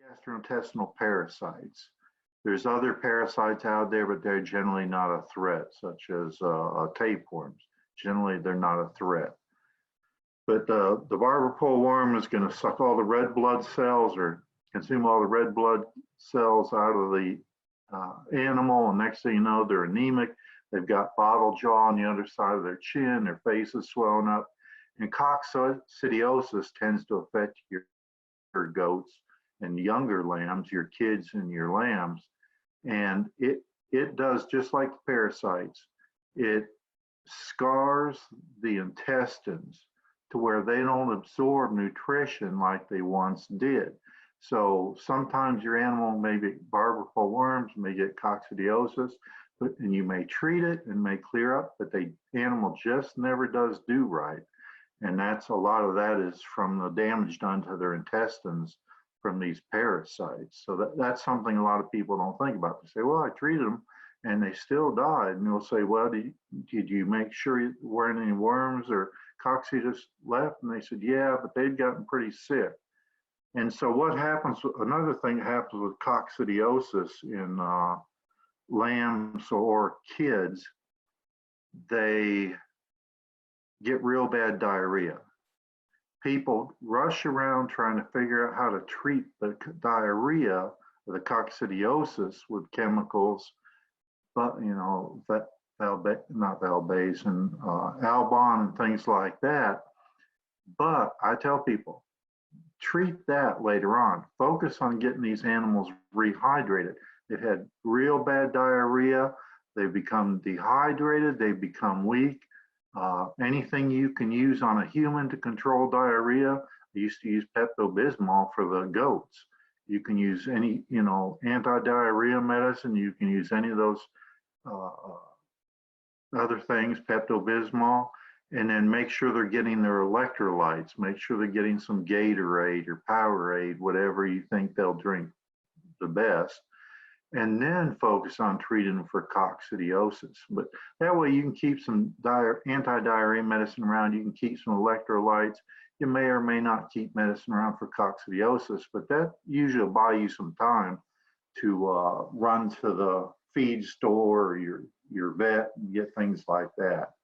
gastrointestinal parasites. There's other parasites out there, but they're generally not a threat, such as tapeworms. Generally, they're not a threat. But the barber pole worm is going to suck all the red blood cells or consume all the red blood cells out of the animal, and next thing you know, they're anemic. They've got bottle jaw on the other side of their chin, their face is swelling up. And coccidiosis tends to affect your goats and younger lambs, your kids and your lambs. And it does just like the parasites. It scars the intestines to where they don't absorb nutrition like they once did. So sometimes your animal may get barber pole worms, may get coccidiosis, and you may treat it and may clear up, but the animal just never does do right. And that's a lot of that is from the damage done to their intestines from these parasites. So that's something a lot of people don't think about. They say, well, I treated them and they still died. And you'll say, well, did you make sure there weren't any worms or coccidiosis left? And they said, yeah, but they'd gotten pretty sick. And so what happens, another thing that happens with coccidiosis in lambs or kids, they get real bad diarrhea. People rush around trying to figure out how to treat the diarrhea, the coccidiosis with chemicals, but not Valbase and Albon and things like that. But I tell people, treat that later on. Focus on getting these animals rehydrated. They've had real bad diarrhea. They've become dehydrated. They've become weak. Anything you can use on a human to control diarrhea. I used to use Pepto-Bismol for the goats. You can use any, anti-diarrhea medicine. You can use any of those other things, Pepto-Bismol, and then make sure they're getting their electrolytes. Make sure they're getting some Gatorade or Powerade, whatever you think they'll drink the best. And then focus on treating them for coccidiosis. But that way you can keep some anti-diarrhea medicine around. You can keep some electrolytes. You may or may not keep medicine around for coccidiosis, but that usually will buy you some time to run to the feed store or your vet and get things like that.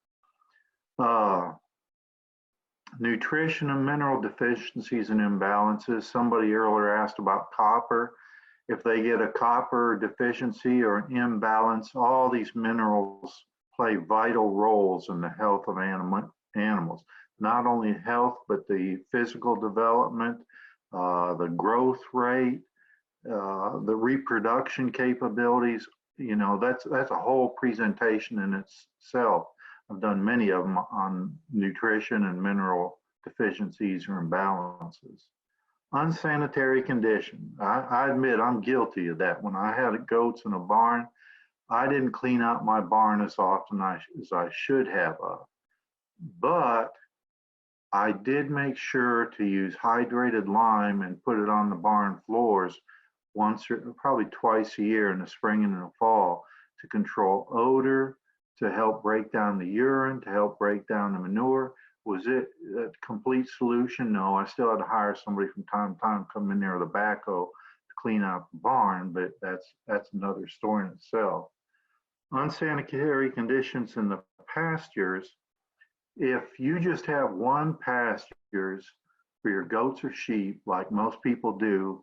Nutrition and mineral deficiencies and imbalances. Somebody earlier asked about copper. If they get a copper deficiency or an imbalance, all these minerals play vital roles in the health of animals. Not only health, but the physical development, the growth rate, the reproduction capabilities. That's a whole presentation in itself. I've done many of them on nutrition and mineral deficiencies or imbalances. Unsanitary condition. I admit I'm guilty of that. When I had goats in a barn, I didn't clean out my barn as often as I should have. But I did make sure to use hydrated lime and put it on the barn floors once or probably twice a year in the spring and in the fall to control odor, to help break down the urine, to help break down the manure. Was it a complete solution? No, I still had to hire somebody from time to time, come in there with a backhoe to clean out the barn, but that's another story in itself. Unsanitary conditions in the pastures. If you just have one pastures for your goats or sheep, like most people do,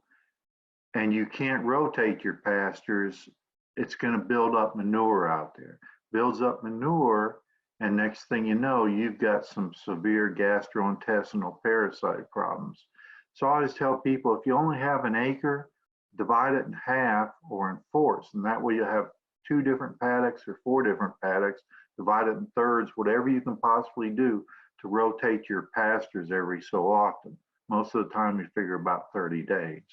and you can't rotate your pastures, it's going to build up manure out there. Builds up manure, and next thing you know, you've got some severe gastrointestinal parasite problems. So I always tell people, if you only have an acre, divide it in half or in fourths, and that way you have 2 different paddocks or 4 different paddocks, divide it in thirds, whatever you can possibly do to rotate your pastures every so often. Most of the time you figure about 30 days.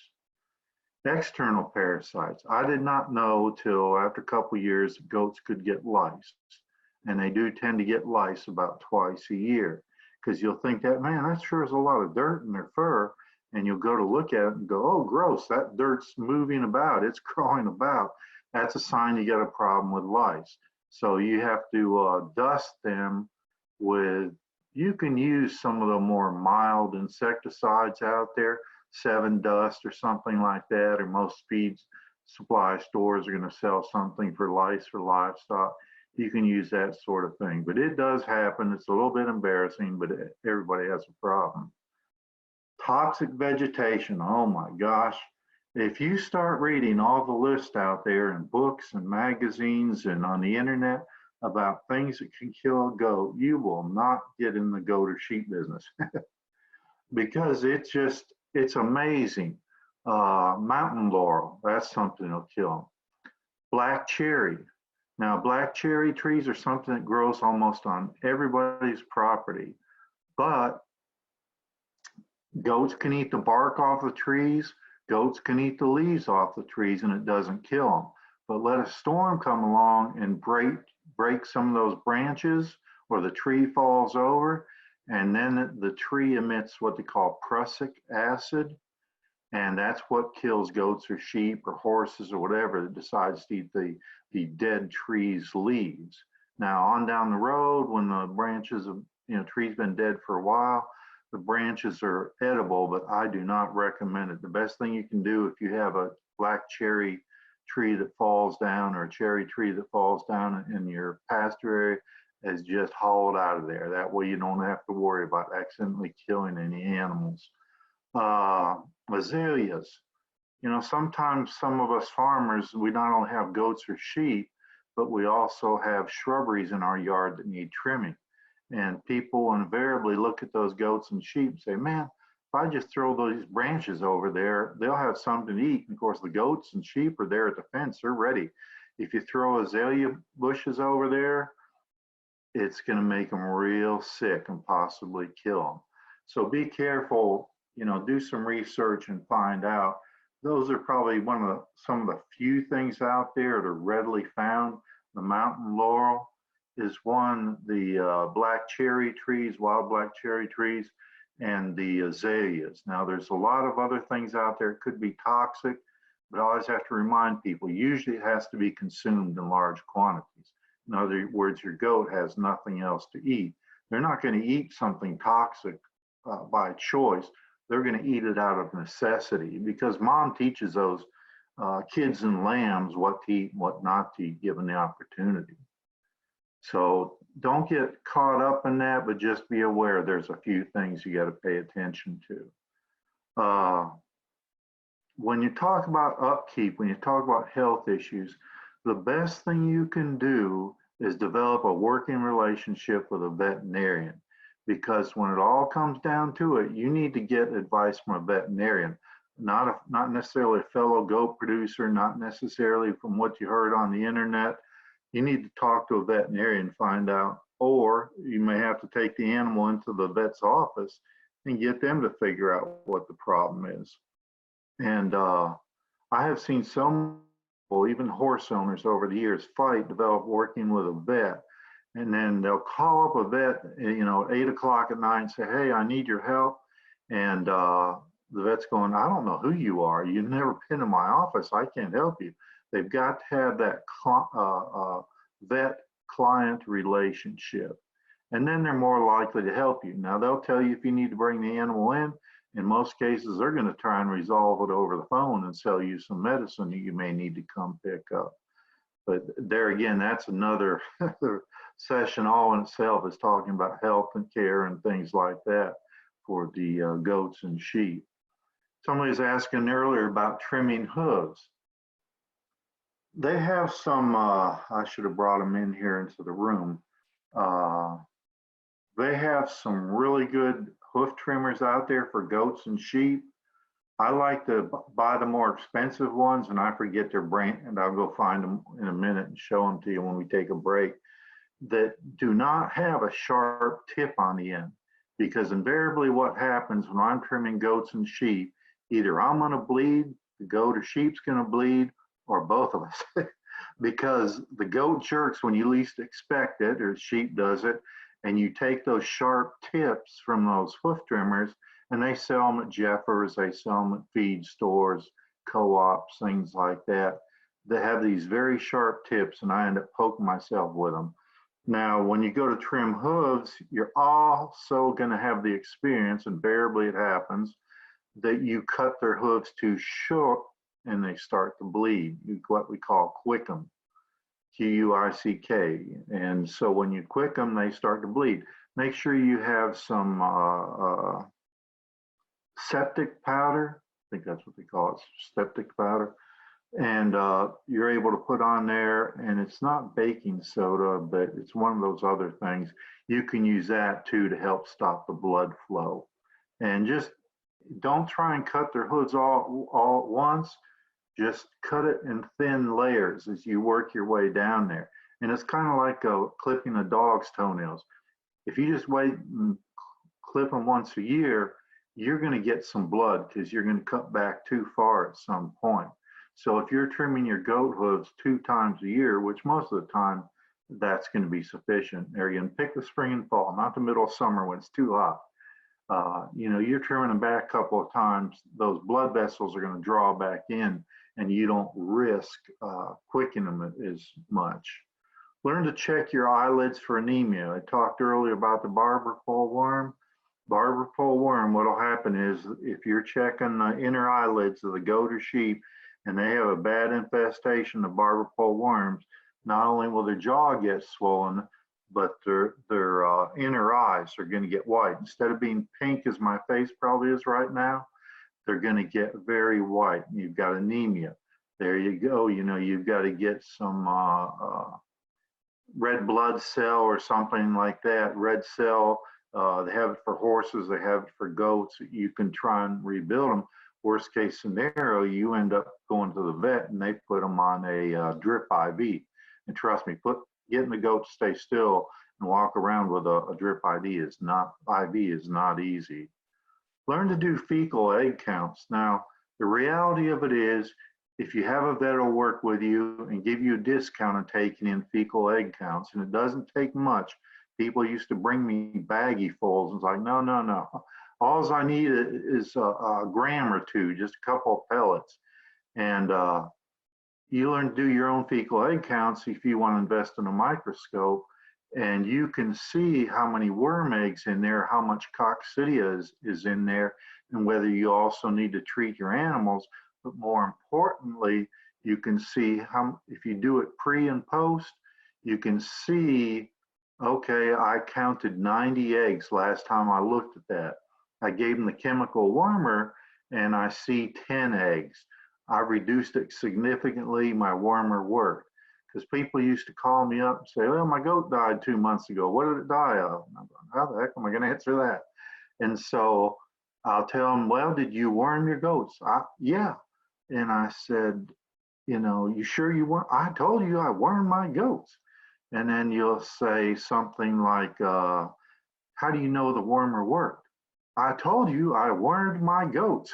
External parasites. I did not know till after a couple of years goats could get lice. And they do tend to get lice about twice a year, because you'll think that, man, that sure is a lot of dirt in their fur. And you'll go to look at it and go, oh, gross, that dirt's moving about, it's crawling about. That's a sign you got a problem with lice. So you have to dust them with, you can use some of the more mild insecticides out there. Seven Dust or something like that, or most feed supply stores are going to sell something for lice or livestock. You can use that sort of thing, but it does happen. It's a little bit embarrassing, but everybody has a problem. Toxic vegetation. Oh my gosh. If you start reading all the lists out there in books and magazines and on the internet about things that can kill a goat, you will not get in the goat or sheep business because it's amazing. Mountain laurel, that's something that'll kill them. Black cherry. Now, black cherry trees are something that grows almost on everybody's property, but goats can eat the bark off the trees. Goats can eat the leaves off the trees and it doesn't kill them. But let a storm come along and break some of those branches, or the tree falls over, and then the tree emits what they call prussic acid. And that's what kills goats or sheep or horses or whatever that decides to eat the dead tree's leaves. Now, on down the road, when the branches of, tree's been dead for a while, the branches are edible, but I do not recommend it. The best thing you can do if you have a black cherry tree that falls down, or a cherry tree that falls down in your pasture area, is just haul it out of there. That way you don't have to worry about accidentally killing any animals. Azaleas. Sometimes some of us farmers, we not only have goats or sheep, but we also have shrubberies in our yard that need trimming. And people invariably look at those goats and sheep and say, man, if I just throw those branches over there, they'll have something to eat. And of course, the goats and sheep are there at the fence, they're ready. If you throw azalea bushes over there, it's going to make them real sick and possibly kill them. So be careful, do some research and find out. Those are probably some of the few things out there that are readily found. The mountain laurel is one, the black cherry trees, wild black cherry trees, and the azaleas. Now, there's a lot of other things out there. It could be toxic, but I always have to remind people, usually it has to be consumed in large quantities. In other words, your goat has nothing else to eat. They're not going to eat something toxic by choice. They're going to eat it out of necessity, because mom teaches those kids and lambs what to eat and what not to eat given the opportunity. So don't get caught up in that, but just be aware there's a few things you got to pay attention to. When you talk about upkeep, when you talk about health issues, the best thing you can do is develop a working relationship with a veterinarian, because when it all comes down to it, you need to get advice from a veterinarian, not necessarily a fellow goat producer, not necessarily from what you heard on the internet. You need to talk to a veterinarian, find out, or you may have to take the animal into the vet's office and get them to figure out what the problem is. And I have seen some people, even horse owners over the years, develop working with a vet. And then they'll call up a vet, at 8 o'clock at night and say, hey, I need your help. And the vet's going, I don't know who you are. You've never been in my office. I can't help you. They've got to have that vet-client relationship. And then they're more likely to help you. Now, they'll tell you if you need to bring the animal in. In most cases, they're going to try and resolve it over the phone and sell you some medicine that you may need to come pick up. But there again, that's another session all in itself, is talking about health and care and things like that for the goats and sheep. Somebody was asking earlier about trimming hooves. They have some, I should have brought them in here into the room. They have some really good hoof trimmers out there for goats and sheep. I like to buy the more expensive ones, and I forget their brand, and I'll go find them in a minute and show them to you when we take a break, that do not have a sharp tip on the end. Because invariably what happens when I'm trimming goats and sheep, either I'm going to bleed, the goat or sheep's going to bleed, or both of us. Because the goat jerks when you least expect it, or sheep does it, and you take those sharp tips from those hoof trimmers, and they sell them at Jeffers, they sell them at feed stores, co-ops, things like that. They have these very sharp tips, and I end up poking myself with them. Now, when you go to trim hooves, you're also going to have the experience, invariably it happens, that you cut their hooves too short and they start to bleed. What we call quick them, Quick. And so when you quick them, they start to bleed. Make sure you have some septic powder. I think that's what they call it, septic powder. And you're able to put on there, and it's not baking soda, but it's one of those other things. You can use that too to help stop the blood flow. And just don't try and cut their hoods all at once. Just cut it in thin layers as you work your way down there. And it's kind of like clipping a dog's toenails. If you just wait and clip them once a year, you're going to get some blood because you're going to cut back too far at some point. So if you're trimming your goat hooves 2 times a year, which most of the time that's going to be sufficient, or you can pick the spring and fall, not the middle of summer when it's too hot. You're trimming them back a couple of times, those blood vessels are going to draw back in, and you don't risk quickening them as much. Learn to check your eyelids for anemia. I talked earlier about the barber pole worm. Barber pole worm, what will happen is if you're checking the inner eyelids of the goat or sheep and they have a bad infestation of barber pole worms, not only will their jaw get swollen, but their inner eyes are going to get white. Instead of being pink as my face probably is right now, they're going to get very white. You've got anemia. There you go. You've got to get some red blood cell or something like that. Red cell, they have it for horses, they have it for goats. You can try and rebuild them. Worst case scenario, you end up going to the vet and they put them on a drip IV. And trust me, getting the goat to stay still and walk around with a drip IV is not easy. Learn to do fecal egg counts. Now, the reality of it is, if you have a vet who'll work with you and give you a discount on taking in fecal egg counts, and it doesn't take much. People used to bring me baggyfuls, and it's like, no. All I need is a gram or two, just a couple of pellets. And you learn to do your own fecal egg counts if you want to invest in a microscope, and you can see how many worm eggs in there, how much coccidia is in there, and whether you also need to treat your animals. But more importantly, you can see how, if you do it pre and post, you can see, okay, I counted 90 eggs last time I looked at that. I gave them the chemical wormer and I see 10 eggs. I reduced it significantly. My wormer worked. Because people used to call me up and say, well, my goat died 2 months ago. What did it die of? And I'm going, how the heck am I going to answer that? And so I'll tell them, well, did you worm your goats? Yeah. And I said, you sure you weren't? I told you I wormed my goats. And then you'll say something like, how do you know the wormer worked? I told you I wormed my goats.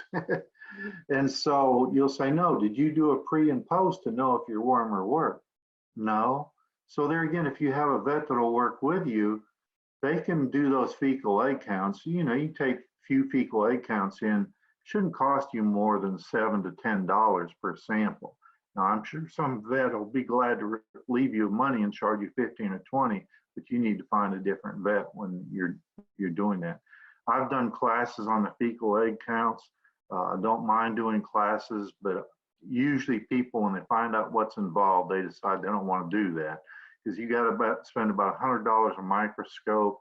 And so you'll say, no, did you do a pre and post to know if your wormer worked? No. So there again, if you have a vet that'll work with you, they can do those fecal egg counts. You take a few fecal egg counts in, shouldn't cost you more than $7 to $10 per sample. Now, I'm sure some vet will be glad to leave you money and charge you 15 or 20, but you need to find a different vet when you're doing that. I've done classes on the fecal egg counts. I don't mind doing classes, but usually people, when they find out what's involved, they decide they don't want to do that, because you got to spend about $100 a microscope,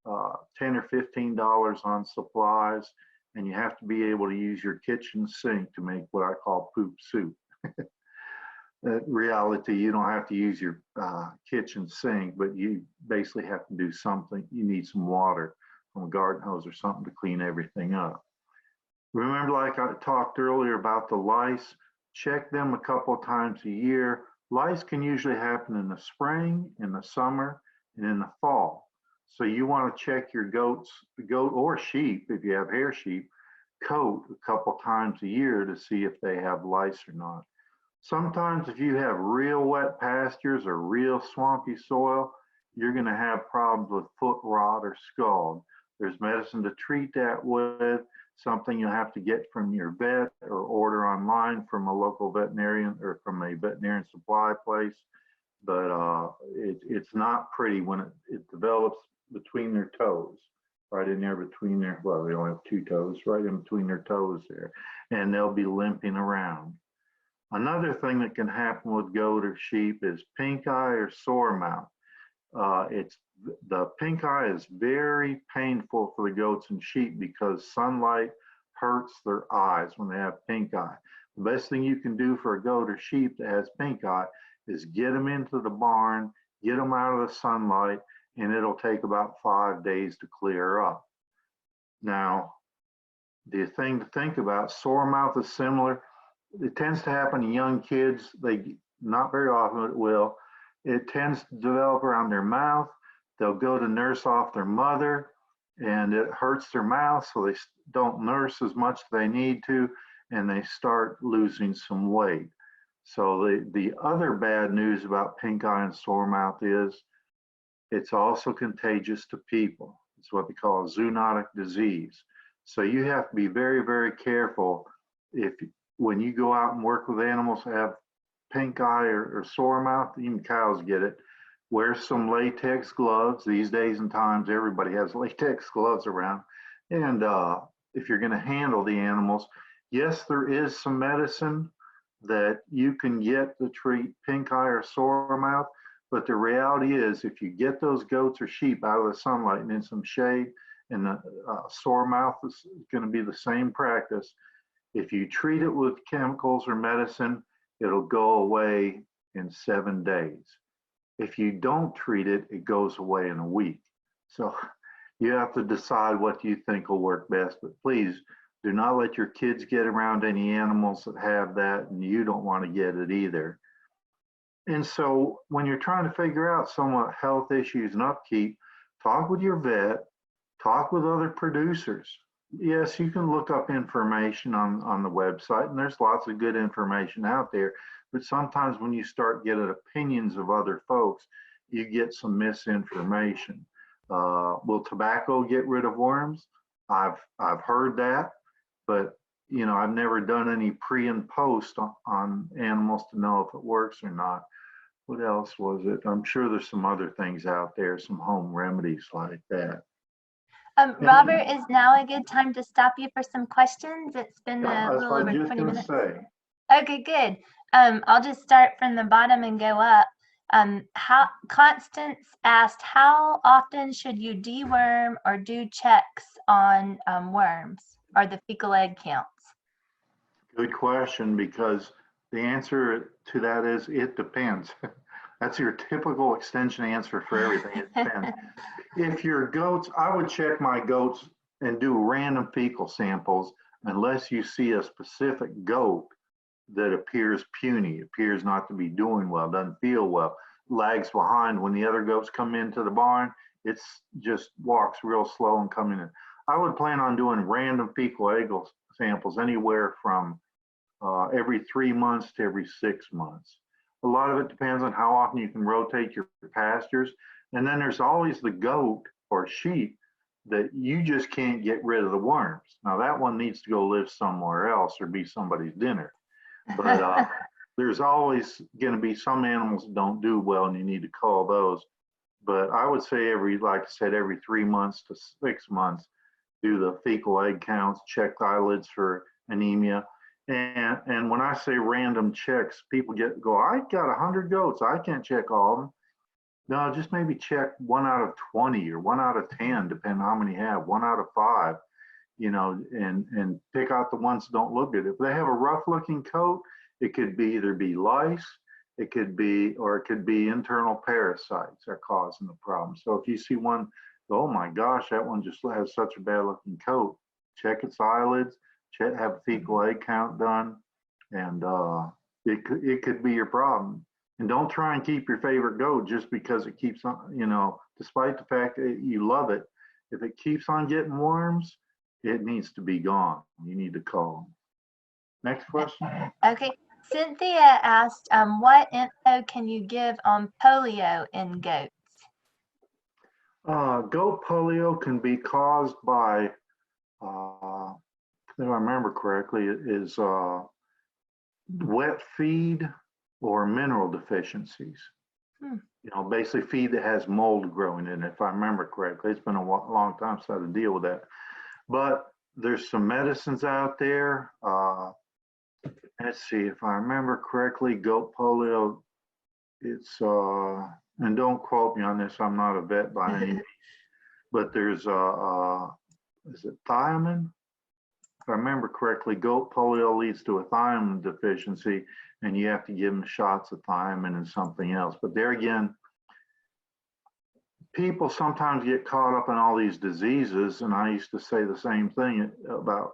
$10 or $15 on supplies, and you have to be able to use your kitchen sink to make what I call poop soup. In reality, you don't have to use your kitchen sink, but you basically have to do something. You need some water from a garden hose or something to clean everything up. Remember, like I talked earlier about the lice, check them a couple of times a year. Lice can usually happen in the spring, in the summer, and in the fall. So you want to check your goat or sheep, if you have hair sheep, coat a couple times a year to see if they have lice or not. Sometimes if you have real wet pastures or real swampy soil, you're going to have problems with foot rot or scald. There's medicine to treat that with, something you'll have to get from your vet or order online from a local veterinarian or from a veterinarian supply place. But it's not pretty when it develops between their toes. right in there between their, well, they only have two toes, right in between their toes there, and they'll be limping around. Another thing that can happen with goat or sheep is pink eye or sore mouth. It's the pink eye is very painful for the goats and sheep because sunlight hurts their eyes when they have pink eye. The best thing you can do for a goat or sheep that has pink eye is get them into the barn, get them out of the sunlight, and it'll take about 5 days to clear up. Now, the thing to think about, sore mouth is similar. It tends to happen in young kids. They, not very often, it will. It tends to develop around their mouth. They'll go to nurse off their mother and it hurts their mouth, so they don't nurse as much as they need to, and they start losing some weight. So the other bad news about pink eye and sore mouth is it's also contagious to people. It's what they call a zoonotic disease. So you have to be very, very careful if when you go out and work with animals that have pink eye or sore mouth, even cows get it. Wear some latex gloves. These days and times, everybody has latex gloves around. And if you're going to handle the animals, yes, there is some medicine that you can get to treat pink eye or sore mouth. But the reality is, if you get those goats or sheep out of the sunlight and in some shade, and the sore mouth is going to be the same practice. If you treat it with chemicals or medicine, it'll go away in 7 days. If you don't treat it, it goes away in a week. So you have to decide what you think will work best. But please do not let your kids get around any animals that have that, and you don't want to get it either. And so when you're trying to figure out somewhat health issues and upkeep, talk with your vet, talk with other producers. Yes, you can look up information on the website, and there's lots of good information out there. But sometimes when you start getting opinions of other folks, you get some misinformation. Will tobacco get rid of worms? I've heard that, but you know, I've never done any pre and post on animals to know if it works or not. What else was it? I'm sure there's some other things out there, some home remedies like that. Robert, is now a good time to stop you for some questions? It's been a That's little what over I'm just 20 going to minutes. say. Okay, good. I'll just start from the bottom and go up. How Constance asked, how often should you deworm or do checks on worms or the fecal egg counts? Good question, because the answer to that is it depends. That's your typical extension answer for everything. It depends. If your goats, I would check my goats and do random fecal samples unless you see a specific goat that appears puny, appears not to be doing well, doesn't feel well, lags behind when the other goats come into the barn. It's just walks real slow and coming in. I would plan on doing random fecal egg samples anywhere from every 3 months to every 6 months. A lot of it depends on how often you can rotate your pastures. And then there's always the goat or sheep that you just can't get rid of the worms. Now that one needs to go live somewhere else or be somebody's dinner. But there's always going to be some animals that don't do well and you need to call those. But I would say like I said, every 3 months to 6 months, do the fecal egg counts, check the eyelids for anemia. And when I say random checks, people go, I got 100 goats, I can't check all of them. No, just maybe check 1 out of 20 or 1 out of 10, depending on how many you have, 1 out of 5, you know, and pick out the ones that don't look good. If they have a rough looking coat, it could be either be lice, it could be internal parasites are causing the problem. So if you see one, oh my gosh, that one just has such a bad looking coat, check its eyelids, have a fecal egg count done, and it could be your problem. And don't try and keep your favorite goat just because it keeps on, you know, despite the fact that you love it. If it keeps on getting worms, it needs to be gone. You need to call. Next question. Okay. Cynthia asked, what info can you give on polio in goats? Goat polio can be caused by, if I remember correctly, it is wet feed or mineral deficiencies. You know, basically feed that has mold growing in it, if I remember correctly. It's been a long time since I had to deal with that. But there's some medicines out there. Let's see, if I remember correctly, goat polio, it's, and don't quote me on this, I'm not a vet by any means, but there's, is it thiamine? If I remember correctly, goat polio leads to a thiamine deficiency, and you have to give them shots of thiamine and something else. But there again, people sometimes get caught up in all these diseases, and I used to say the same thing about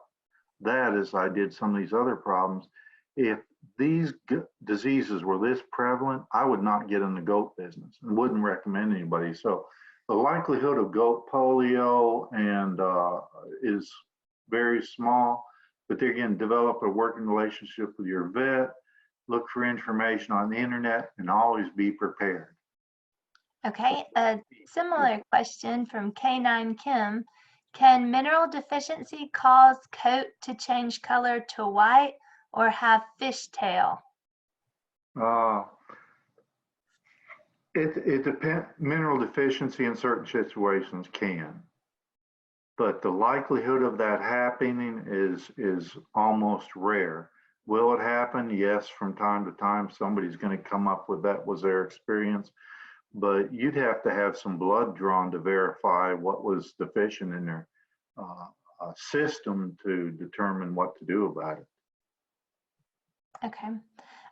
that as I did some of these other problems. If these diseases were this prevalent, I would not get in the goat business and wouldn't recommend anybody. So the likelihood of goat polio and is very small, but there again, develop a working relationship with your vet, look for information on the internet, and always be prepared. Okay, a similar question from K9 Kim. Can mineral deficiency cause coat to change color to white or have fishtail? It depends. Mineral deficiency in certain situations can, but the likelihood of that happening is almost rare. Will it happen? Yes, from time to time, somebody's going to come up with that was their experience, but you'd have to have some blood drawn to verify what was deficient in their system to determine what to do about it. Okay.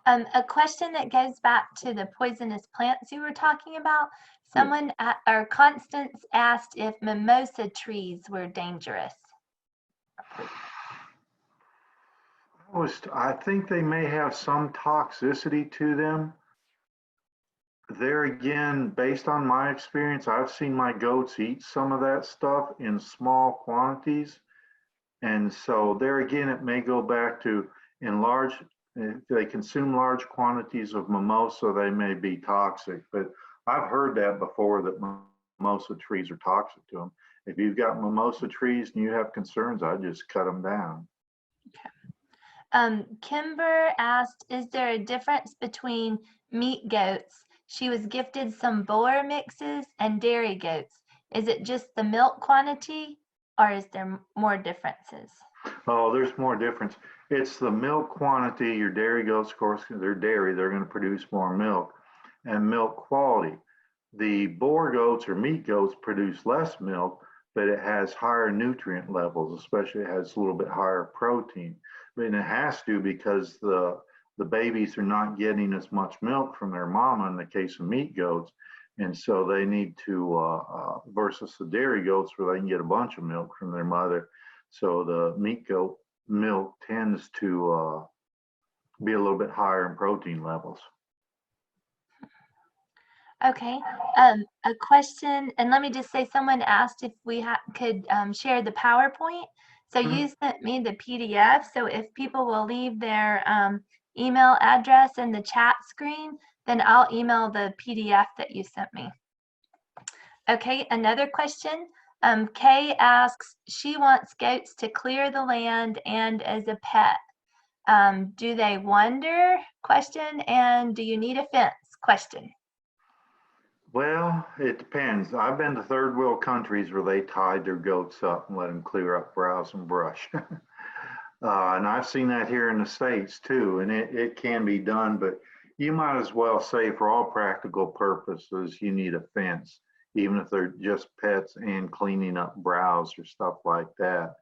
A question that goes back to the poisonous plants you were talking about. Someone or Constance asked if mimosa trees were dangerous. I think they may have some toxicity to them. There again, based on my experience, I've seen my goats eat some of that stuff in small quantities. And so there again, it may go back to if they consume large quantities of mimosa, they may be toxic. But I've heard that before, that mimosa trees are toxic to them. If you've got mimosa trees and you have concerns, I just cut them down. Okay. Kimber asked, is there a difference between meat goats? She was gifted some boar mixes and dairy goats. Is it just the milk quantity or is there more differences? Oh, there's more difference. It's the milk quantity. Your dairy goats, of course, they're dairy, they're going to produce more milk, and milk quality. The boar goats or meat goats produce less milk, but it has higher nutrient levels, especially it has a little bit higher protein. And it has to, because the babies are not getting as much milk from their mama in the case of meat goats. And so they need to, versus the dairy goats where they can get a bunch of milk from their mother. So the meat goat milk tends to be a little bit higher in protein levels. Okay, a question, and let me just say, someone asked if we could share the PowerPoint. So you sent me the PDF. So if people will leave their email address in the chat screen, then I'll email the PDF that you sent me. Okay, another question. Kay asks, she wants goats to clear the land and as a pet. Do they wander? Question. And do you need a fence? Question. Well, it depends. I've been to third world countries where they tied their goats up and let them clear up browse and brush. And I've seen that here in the States too, and it can be done, but you might as well say for all practical purposes, you need a fence, even if they're just pets and cleaning up browse or stuff like that.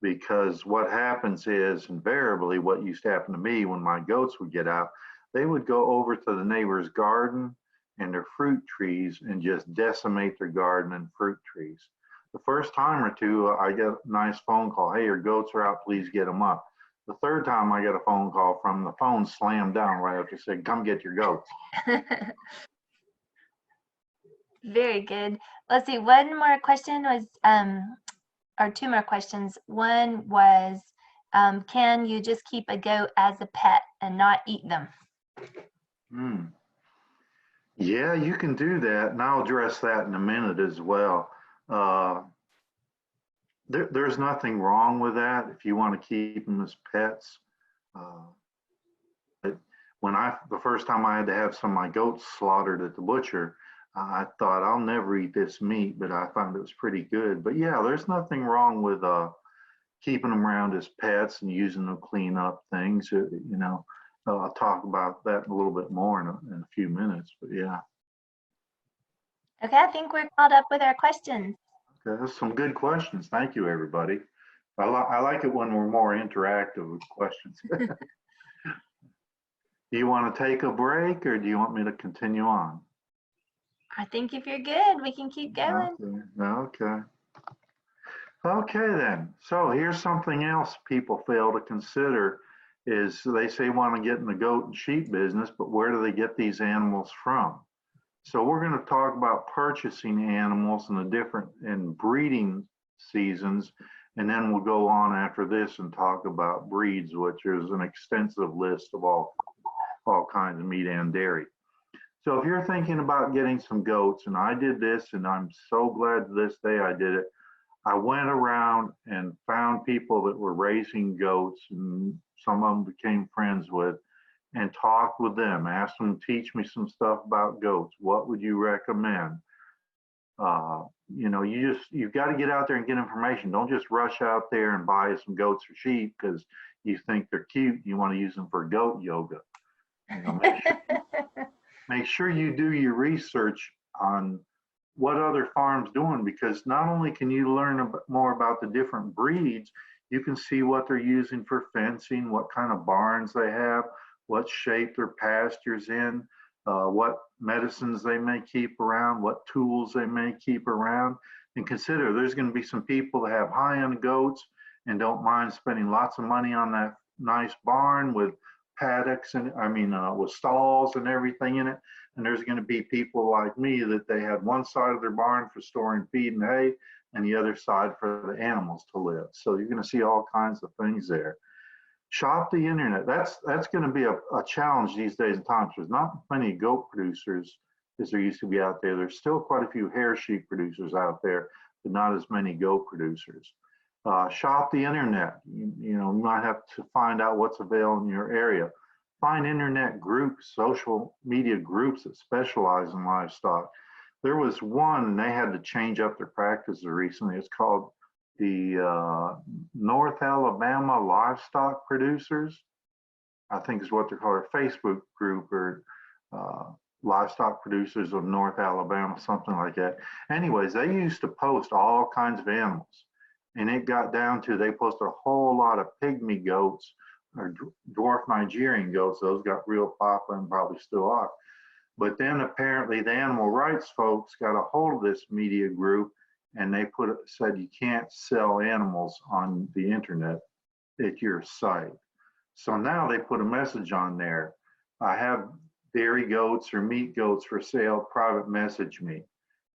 Because what happens is invariably what used to happen to me when my goats would get out, they would go over to the neighbor's garden and their fruit trees and just decimate their garden and fruit trees. The first time or two, I get a nice phone call, hey, your goats are out, please get them up. The third time I get a phone call from the phone slammed down right after saying, come get your goats. Very good. Let's see, one more question was, or two more questions. One was, can you just keep a goat as a pet and not eat them? Yeah, you can do that, and I'll address that in a minute as well. There's nothing wrong with that if you want to keep them as pets. But the first time I had to have some of my goats slaughtered at the butcher, I thought I'll never eat this meat, but I found it was pretty good. But yeah, there's nothing wrong with keeping them around as pets and using them to clean up things. I'll talk about that a little bit more in a few minutes. But yeah, Okay, I think we're caught up with our questions. okay, that's some good questions. Thank you, everybody. I like it when we're more interactive with questions. Do you want to take a break or do you want me to continue on? I think if you're good, we can keep going. Okay. Okay then. So here's something else people fail to consider is they say want to get in the goat and sheep business, but where do they get these animals from? So we're going to talk about purchasing animals and the different and breeding seasons, and then we'll go on after this and talk about breeds, which is an extensive list of all kinds of meat and dairy. So if you're thinking about getting some goats, and I did this, and I'm so glad to this day I did it, I went around and found people that were raising goats, and some of them became friends with, and talked with them, asked them to teach me some stuff about goats. What would you recommend? You've got to get out there and get information. Don't just rush out there and buy some goats or sheep because you think they're cute. You want to use them for goat yoga. Make sure you do your research on what other farms doing, because not only can you learn more about the different breeds, you can see what they're using for fencing, what kind of barns they have, what shape their pastures in, what medicines they may keep around, what tools they may keep around. And consider there's going to be some people that have high-end goats and don't mind spending lots of money on that nice barn with paddocks and with stalls and everything in it. And there's going to be people like me that they had one side of their barn for storing feed and hay and the other side for the animals to live. So you're going to see all kinds of things there. Shop the internet. That's going to be a challenge these days and times. There's not many goat producers as there used to be out there. There's still quite a few hair sheep producers out there, but not as many goat producers. Shop the internet. You might have to find out what's available in your area. Find internet groups, social media groups that specialize in livestock. There was one, and they had to change up their practices recently. It's called the North Alabama Livestock Producers, I think is what they're called, a Facebook group, or Livestock Producers of North Alabama, something like that. Anyways, they used to post all kinds of animals, and it got down to they posted a whole lot of pygmy goats or dwarf Nigerian goats. Those got real popular and probably still are. But then apparently the animal rights folks got a hold of this media group, and they said you can't sell animals on the internet at your site. So now they put a message on there. I have dairy goats or meat goats for sale, private message me,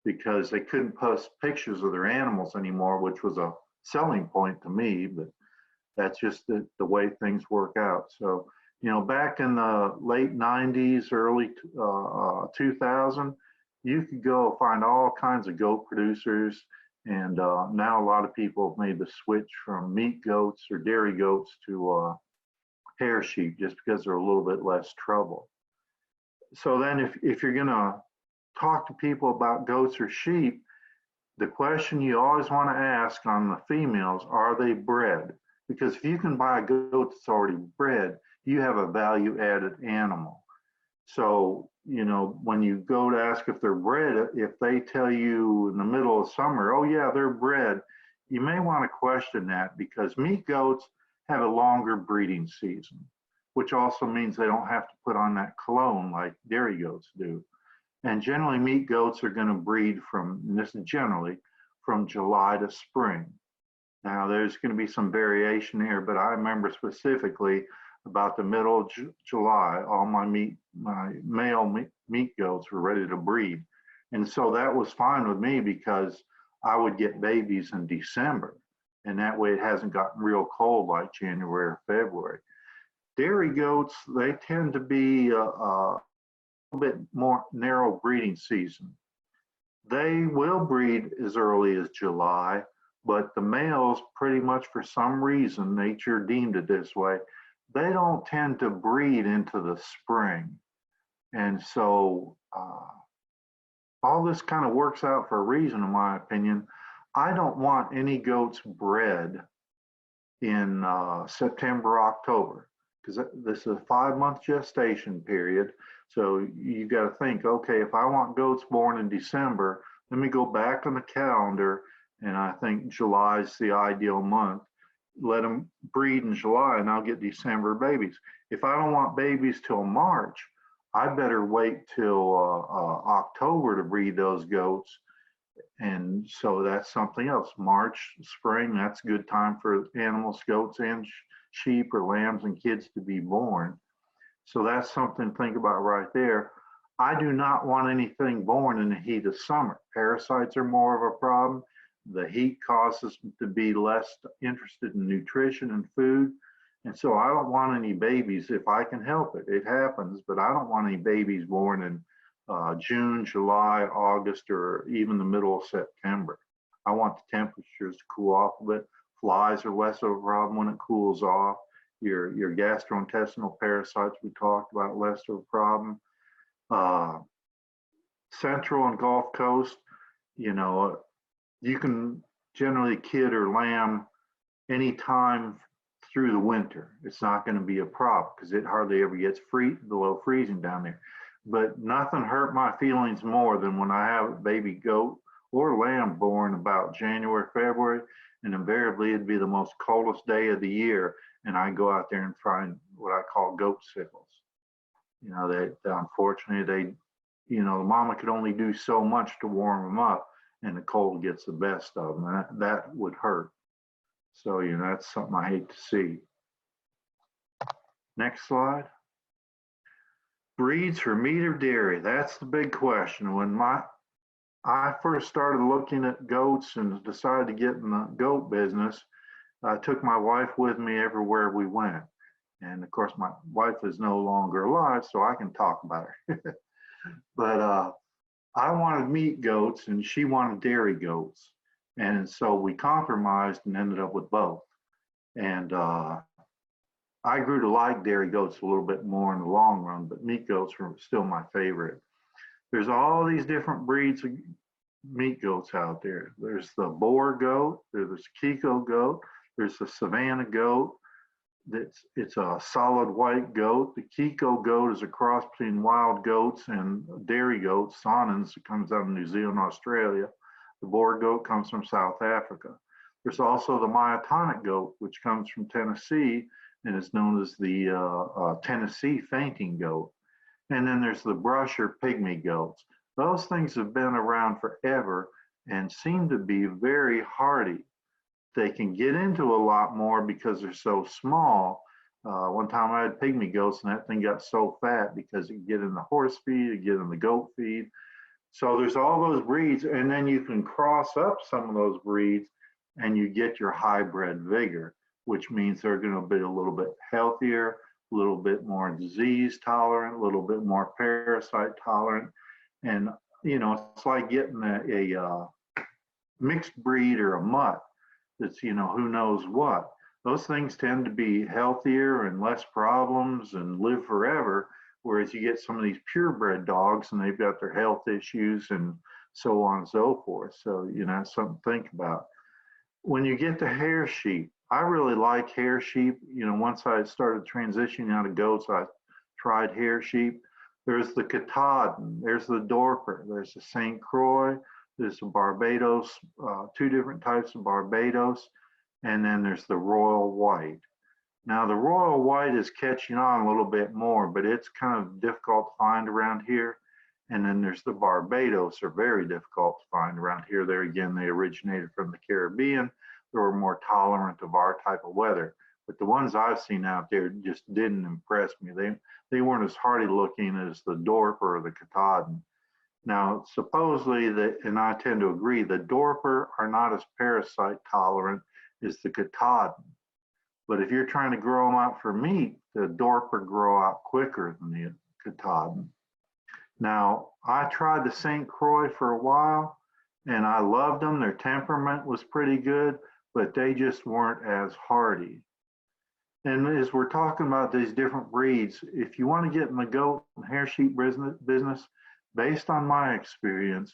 because they couldn't post pictures of their animals anymore, which was a selling point to me, but that's just the way things work out. So, back in the late 90s, early 2000, you could go find all kinds of goat producers. And now a lot of people have made the switch from meat goats or dairy goats to hair sheep just because they're a little bit less trouble. So then if you're going to talk to people about goats or sheep, the question you always want to ask on the females, are they bred? Because if you can buy a goat that's already bred, you have a value added animal. So, when you go to ask if they're bred, if they tell you in the middle of summer, oh yeah, they're bred, you may want to question that, because meat goats have a longer breeding season, which also means they don't have to put on that cologne like dairy goats do. And generally meat goats are going to breed and this is generally, from July to spring. Now there's going to be some variation here, but I remember specifically about the middle of July, all my male meat goats were ready to breed. And so that was fine with me because I would get babies in December, and that way it hasn't gotten real cold like January or February. Dairy goats, they tend to be a little bit more narrow breeding season. They will breed as early as July, but the males, pretty much for some reason, nature deemed it this way, they don't tend to breed into the spring. And so all this kind of works out for a reason, in my opinion. I don't want any goats bred in September, October, because this is a 5-month gestation period. So you got to think, okay, if I want goats born in December, let me go back on the calendar, and I think July is the ideal month. Let them breed in July, and I'll get December babies. If I don't want babies till March, I better wait till October to breed those goats. And so that's something else. March, spring, that's a good time for animals, goats and sheep or lambs and kids to be born. So that's something to think about right there. I do not want anything born in the heat of summer. Parasites are more of a problem. The heat causes them to be less interested in nutrition and food. And so I don't want any babies if I can help it. It happens, but I don't want any babies born in June, July, August, or even the middle of September. I want the temperatures to cool off a bit. Flies are less of a problem when it cools off. Your gastrointestinal parasites we talked about, less of a problem. Central and Gulf Coast, you know, you can generally kid or lamb anytime through the winter. It's not going to be a problem because it hardly ever gets below freezing down there. But nothing hurt my feelings more than when I have a baby goat or lamb born about January, February, and invariably it'd be the most coldest day of the year, and I go out there and find what I call goat sickles. You know, unfortunately the mama could only do so much to warm them up, and the cold gets the best of them. And that would hurt. So, that's something I hate to see. Next slide. Breeds for meat or dairy? That's the big question. When I first started looking at goats and decided to get in the goat business, I took my wife with me everywhere we went. And of course, my wife is no longer alive, so I can talk about her. But I wanted meat goats and she wanted dairy goats. And so we compromised and ended up with both. And I grew to like dairy goats a little bit more in the long run, but meat goats were still my favorite. There's all these different breeds of meat goats out there. There's the Boer goat, there's the Kiko goat, there's the Savannah goat. It's a solid white goat. The Kiko goat is a cross between wild goats and dairy goats. Saanens, it comes out of New Zealand, Australia. The Boer goat comes from South Africa. There's also the myotonic goat, which comes from Tennessee and is known as the Tennessee fainting goat. And then there's the brush or pygmy goats. Those things have been around forever and seem to be very hardy. They can get into a lot more because they're so small. One time I had pygmy goats and that thing got so fat because it could get in the horse feed, it get in the goat feed. So there's all those breeds, and then you can cross up some of those breeds and you get your hybrid vigor, which means they're going to be a little bit healthier, a little bit more disease tolerant, a little bit more parasite tolerant. And, it's like getting a mixed breed or a mutt that's, who knows what. Those things tend to be healthier and less problems and live forever. Whereas you get some of these purebred dogs and they've got their health issues and so on and so forth. So, that's something to think about. When you get to hair sheep, I really like hair sheep. Once I started transitioning out of goats, I tried hair sheep. There's the Katahdin, there's the Dorper, there's the St. Croix, there's the Barbados, two different types of Barbados, and then there's the Royal White. Now, the Royal White is catching on a little bit more, but it's kind of difficult to find around here. And then there's the Barbados, are very difficult to find around here. There again, they originated from the Caribbean. They were more tolerant of our type of weather. But the ones I've seen out there just didn't impress me. They weren't as hardy looking as the Dorper or the Katahdin. Now, supposedly, and I tend to agree, the Dorper are not as parasite tolerant as the Katahdin. But if you're trying to grow them out for meat, the Dorper grow out quicker than the Katahdin. Now, I tried the St. Croix for a while, and I loved them. Their temperament was pretty good, but they just weren't as hardy. And as we're talking about these different breeds, if you want to get in the goat and hair sheep business, based on my experience,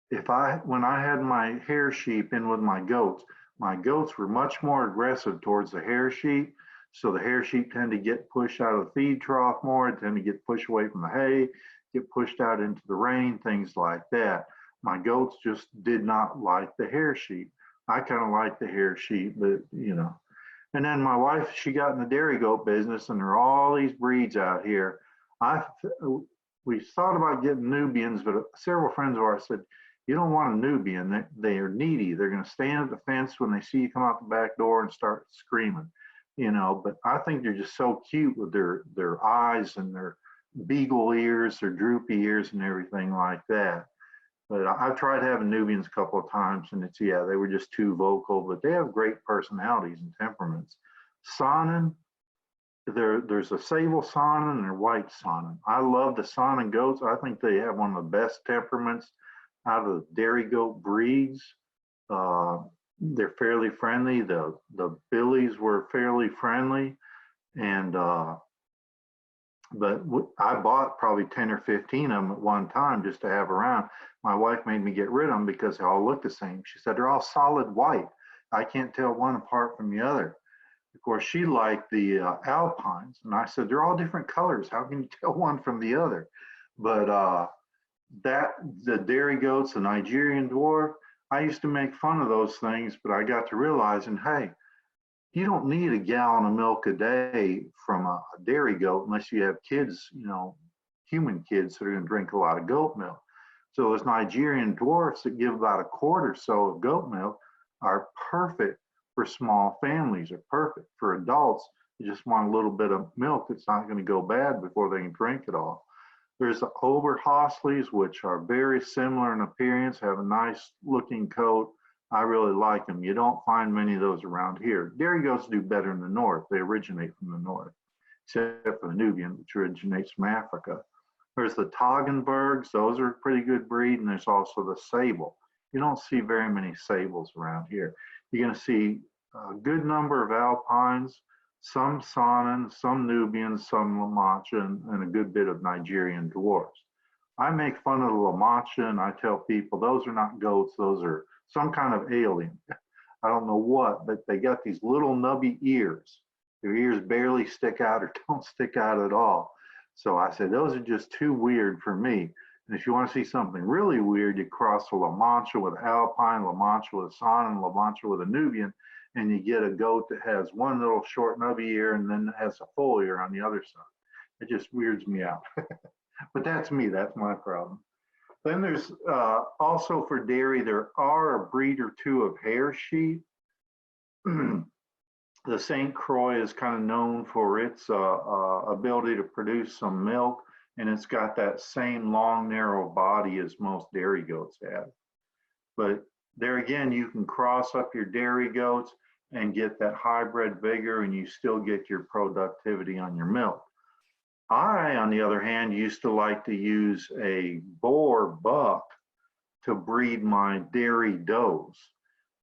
when I had my hair sheep in with my goats were much more aggressive towards the hair sheep. So the hair sheep tend to get pushed out of the feed trough more, tend to get pushed away from the hay, get pushed out into the rain, things like that. My goats just did not like the hair sheep. I kind of like the hair sheep, but you know. And then my wife, she got in the dairy goat business, and there are all these breeds out here. I we thought about getting Nubians, but several friends of ours said, you don't want a Nubian. They are needy. They're going to stand at the fence when they see you come out the back door and start screaming, you know. But I think they're just so cute with their eyes and their beagle ears, their droopy ears, and everything like that. But I've tried having Nubians a couple of times, and they were just too vocal. But they have great personalities and temperaments. Saanen, there's a sable Saanen and a white Saanen. I love the Saanen goats. I think they have one of the best temperaments out of the dairy goat breeds. They're fairly friendly. The billies were fairly friendly, and but I bought probably 10 or 15 of them at one time just to have around. My wife made me get rid of them because they all look the same. She said they're all solid white. I can't tell one apart from the other. Of course, she liked the Alpines, and I said they're all different colors. How can you tell one from the other? But the dairy goats, the Nigerian dwarf, I used to make fun of those things, but I got to realizing, hey, you don't need a gallon of milk a day from a dairy goat unless you have kids, you know, human kids that are going to drink a lot of goat milk. So those Nigerian dwarfs that give about a quart or so of goat milk are perfect for small families, are perfect for adults who just want a little bit of milk that's not going to go bad before they can drink it all. There's the Oberhosleys, which are very similar in appearance, have a nice looking coat. I really like them. You don't find many of those around here. Dairy goats do better in the north. They originate from the north, except for the Nubian, which originates from Africa. There's the Toggenburgs. Those are a pretty good breed. And there's also the sable. You don't see very many sables around here. You're going to see a good number of Alpines, some Saanen, some Nubians, some La Mancha, and a good bit of Nigerian dwarfs. I make fun of the La Mancha, and I tell people those are not goats. Those are some kind of alien. I don't know what, but they got these little nubby ears. Their ears barely stick out or don't stick out at all. So I said, those are just too weird for me. And if you want to see something really weird, you cross a La Mancha with Alpine, La Mancha with a Saanen, La Mancha with a Nubian, and you get a goat that has one little short nubby ear and then has a full ear on the other side. It just weirds me out. But that's me, that's my problem. Then there's also for dairy, there are a breed or two of hair sheep. The St. Croix is kind of known for its ability to produce some milk, and it's got that same long, narrow body as most dairy goats have. But there again, you can cross up your dairy goats and get that hybrid vigor, and you still get your productivity on your milk. I, on the other hand, used to like to use a Boer buck to breed my dairy does,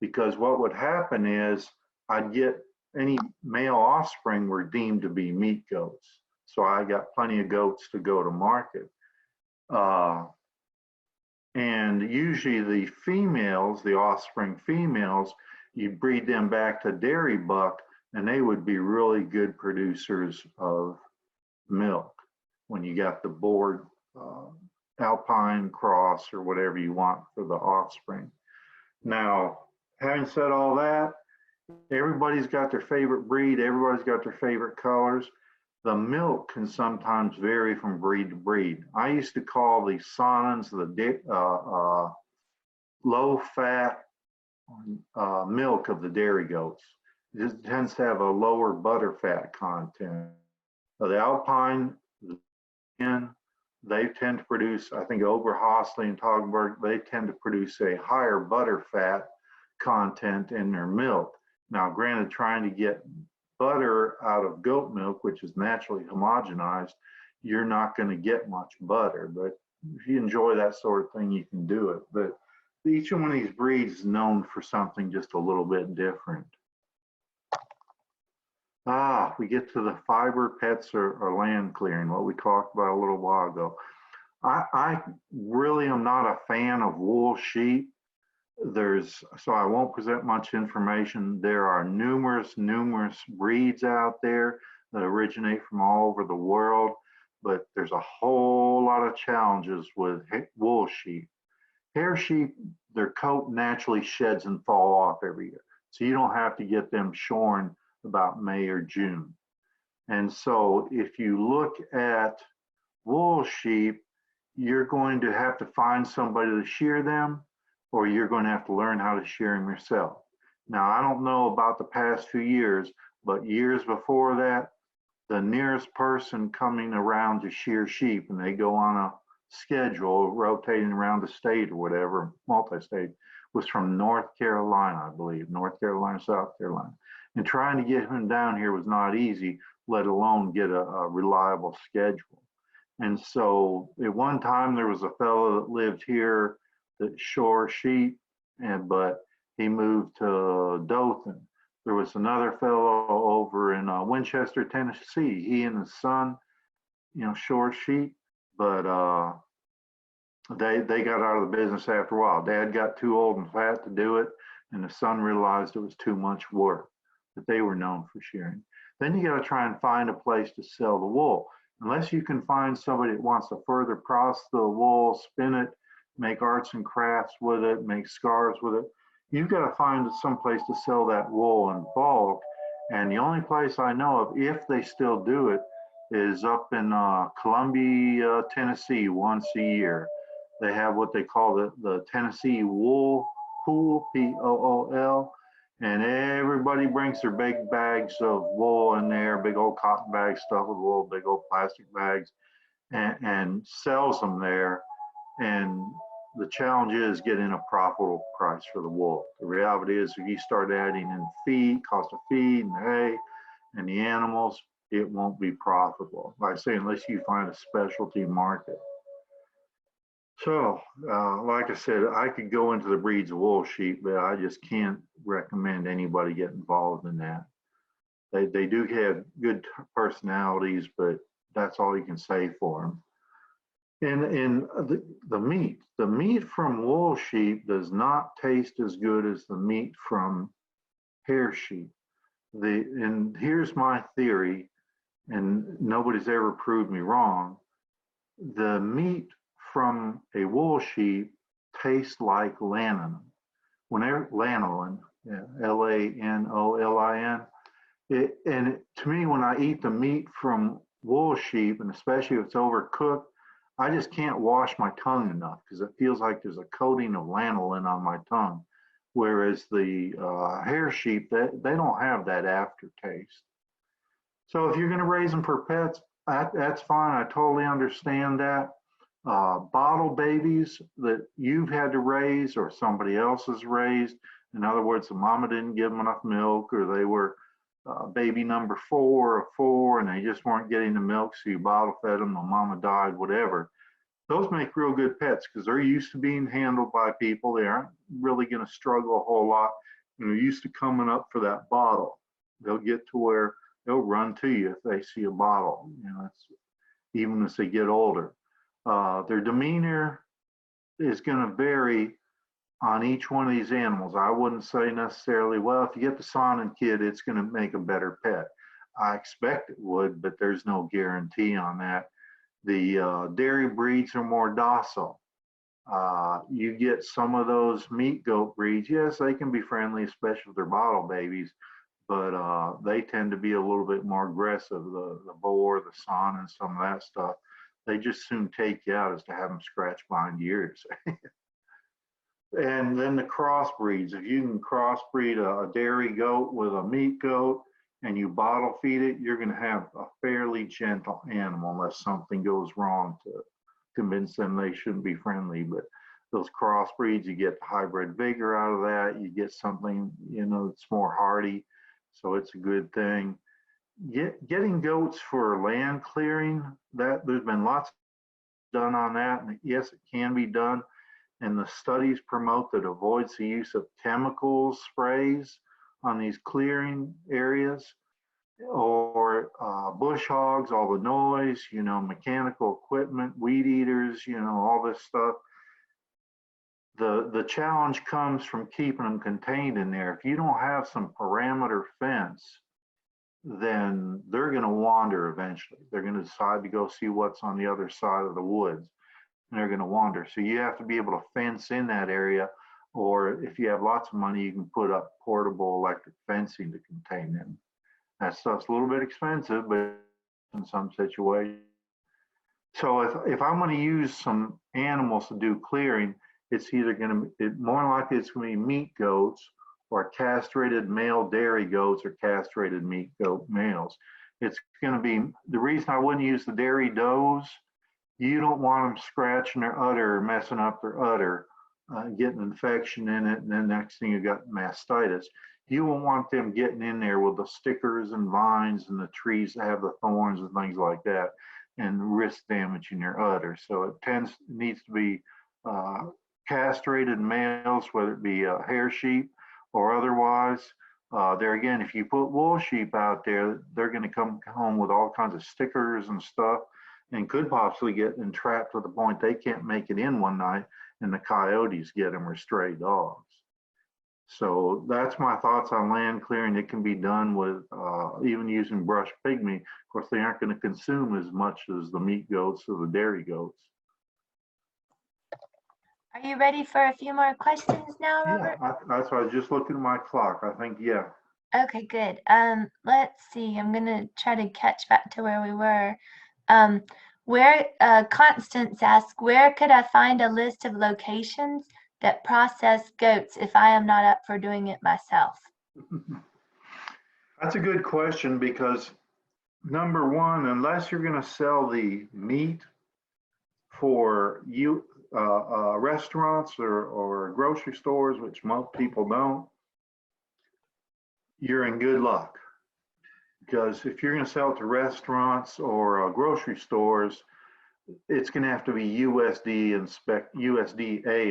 because what would happen is I'd get any male offspring were deemed to be meat goats. So I got plenty of goats to go to market. And usually the females, the offspring females, you breed them back to dairy buck, and they would be really good producers of milk when you got the Boer Alpine cross or whatever you want for the offspring. Now, having said all that, everybody's got their favorite breed, everybody's got their favorite colors. The milk can sometimes vary from breed to breed. I used to call the Saanens the low fat milk of the dairy goats. It tends to have a lower butter fat content. The Alpine, they tend to produce, I think Oberhosle and Toggenburg, they tend to produce a higher butter fat content in their milk. Now, granted, trying to get butter out of goat milk, which is naturally homogenized, you're not going to get much butter. But if you enjoy that sort of thing, you can do it. But each one of these breeds is known for something just a little bit different. We get to the fiber pets or land clearing, what we talked about a little while ago. I really am not a fan of wool sheep. So I won't present much information. There are numerous breeds out there that originate from all over the world, but there's a whole lot of challenges with wool sheep. Hair sheep, their coat naturally sheds and fall off every year. So you don't have to get them shorn about May or June. And so if you look at wool sheep, you're going to have to find somebody to shear them, or you're going to have to learn how to shear them yourself. Now, I don't know about the past few years, but years before that, the nearest person coming around to shear sheep, and they go on a schedule rotating around the state or whatever, multi-state, was from North Carolina, I believe, North Carolina, South Carolina. And trying to get him down here was not easy, let alone get a reliable schedule. And so at one time there was a fellow that lived here that shore sheep, but he moved to Dothan. There was another fellow over in Winchester, Tennessee. He and his son, shore sheep, but they got out of the business after a while. Dad got too old and fat to do it, and the son realized it was too much work, but they were known for shearing. Then you got to try and find a place to sell the wool. Unless you can find somebody that wants to further process the wool, spin it, make arts and crafts with it, make scarves with it, you've got to find some place to sell that wool in bulk. And the only place I know of, if they still do it, is up in Columbia, Tennessee, once a year. They have what they call the Tennessee Wool Pool, Pool, and everybody brings their big bags of wool in there, big old cotton bags stuffed with wool, big old plastic bags, and sells them there. And the challenge is getting a profitable price for the wool. The reality is, if you start adding in feed, cost of feed and hay and the animals, it won't be profitable. Like I say, unless you find a specialty market. So, like I said, I could go into the breeds of wool sheep, but I just can't recommend anybody get involved in that. They do have good personalities, but that's all you can say for them. And the meat from wool sheep does not taste as good as the meat from hair sheep. And here's my theory, and nobody's ever proved me wrong. The meat from a wool sheep tastes like lanolin. Whenever lanolin, yeah, Lanolin, to me, when I eat the meat from wool sheep, and especially if it's overcooked, I just can't wash my tongue enough because it feels like there's a coating of lanolin on my tongue. Whereas the hair sheep, they don't have that aftertaste. So if you're going to raise them for pets, that's fine. I totally understand that. Bottle babies that you've had to raise or somebody else has raised, in other words, the mama didn't give them enough milk, or they were baby number 4 and they just weren't getting the milk, so you bottle fed them, the mama died, whatever. Those make real good pets because they're used to being handled by people. They aren't really going to struggle a whole lot. They're used to coming up for that bottle. They'll get to where they'll run to you if they see a bottle. It's, even as they get older. Their demeanor is going to vary on each one of these animals. I wouldn't say necessarily, well, if you get the Sonnet kid, it's going to make a better pet. I expect it would, but there's no guarantee on that. The dairy breeds are more docile. You get some of those meat goat breeds, yes, they can be friendly, especially if they're bottle babies, but they tend to be a little bit more aggressive. The boar, the Sonnet, some of that stuff, they just soon take you out as to have them scratch behind ears. And then the crossbreeds, if you can crossbreed a dairy goat with a meat goat and you bottle feed it, you're going to have a fairly gentle animal unless something goes wrong to convince them they shouldn't be friendly. But those crossbreeds, you get hybrid vigor out of that. You get something, that's more hardy. So it's a good thing. Getting goats for land clearing, that there's been lots done on that. And yes, it can be done. And the studies promote that avoids the use of chemical sprays on these clearing areas. or bush hogs, all the noise, mechanical equipment, weed eaters, all this stuff. The challenge comes from keeping them contained in there. If you don't have some parameter fence, then they're going to wander eventually. They're going to decide to go see what's on the other side of the woods, and they're going to wander. So you have to be able to fence in that area, or if you have lots of money, you can put up portable electric fencing to contain them. That stuff's a little bit expensive, but in some situations. So if I'm going to use some animals to do clearing, it's either going to, more likely it's going to be meat goats or castrated male dairy goats or castrated meat goat males. It's going to be, the reason I wouldn't use the dairy does, you don't want them scratching their udder, messing up their udder, getting infection in it, and then next thing you got mastitis. You won't want them getting in there with the stickers and vines and the trees that have the thorns and things like that, and risk damaging your udder. So it needs to be castrated males, whether it be hair sheep or otherwise. There again, if you put wool sheep out there, they're going to come home with all kinds of stickers and stuff, and could possibly get entrapped to the point they can't make it in one night, and the coyotes get them or stray dogs. So that's my thoughts on land clearing. It can be done with even using brush pygmy. Of course, they aren't going to consume as much as the meat goats or the dairy goats. Are you ready for a few more questions now, Robert? Yeah, that's why I was just looking at my clock. I think, yeah. Okay, good. Let's see. I'm gonna try to catch back to where we were. Where Constance asks, where could I find a list of locations that process goats if I am not up for doing it myself? That's a good question because number one, unless you're going to sell the meat for you restaurants or grocery stores, which most people don't, you're in good luck. Because if you're going to sell it to restaurants or grocery stores, it's going to have to be USDA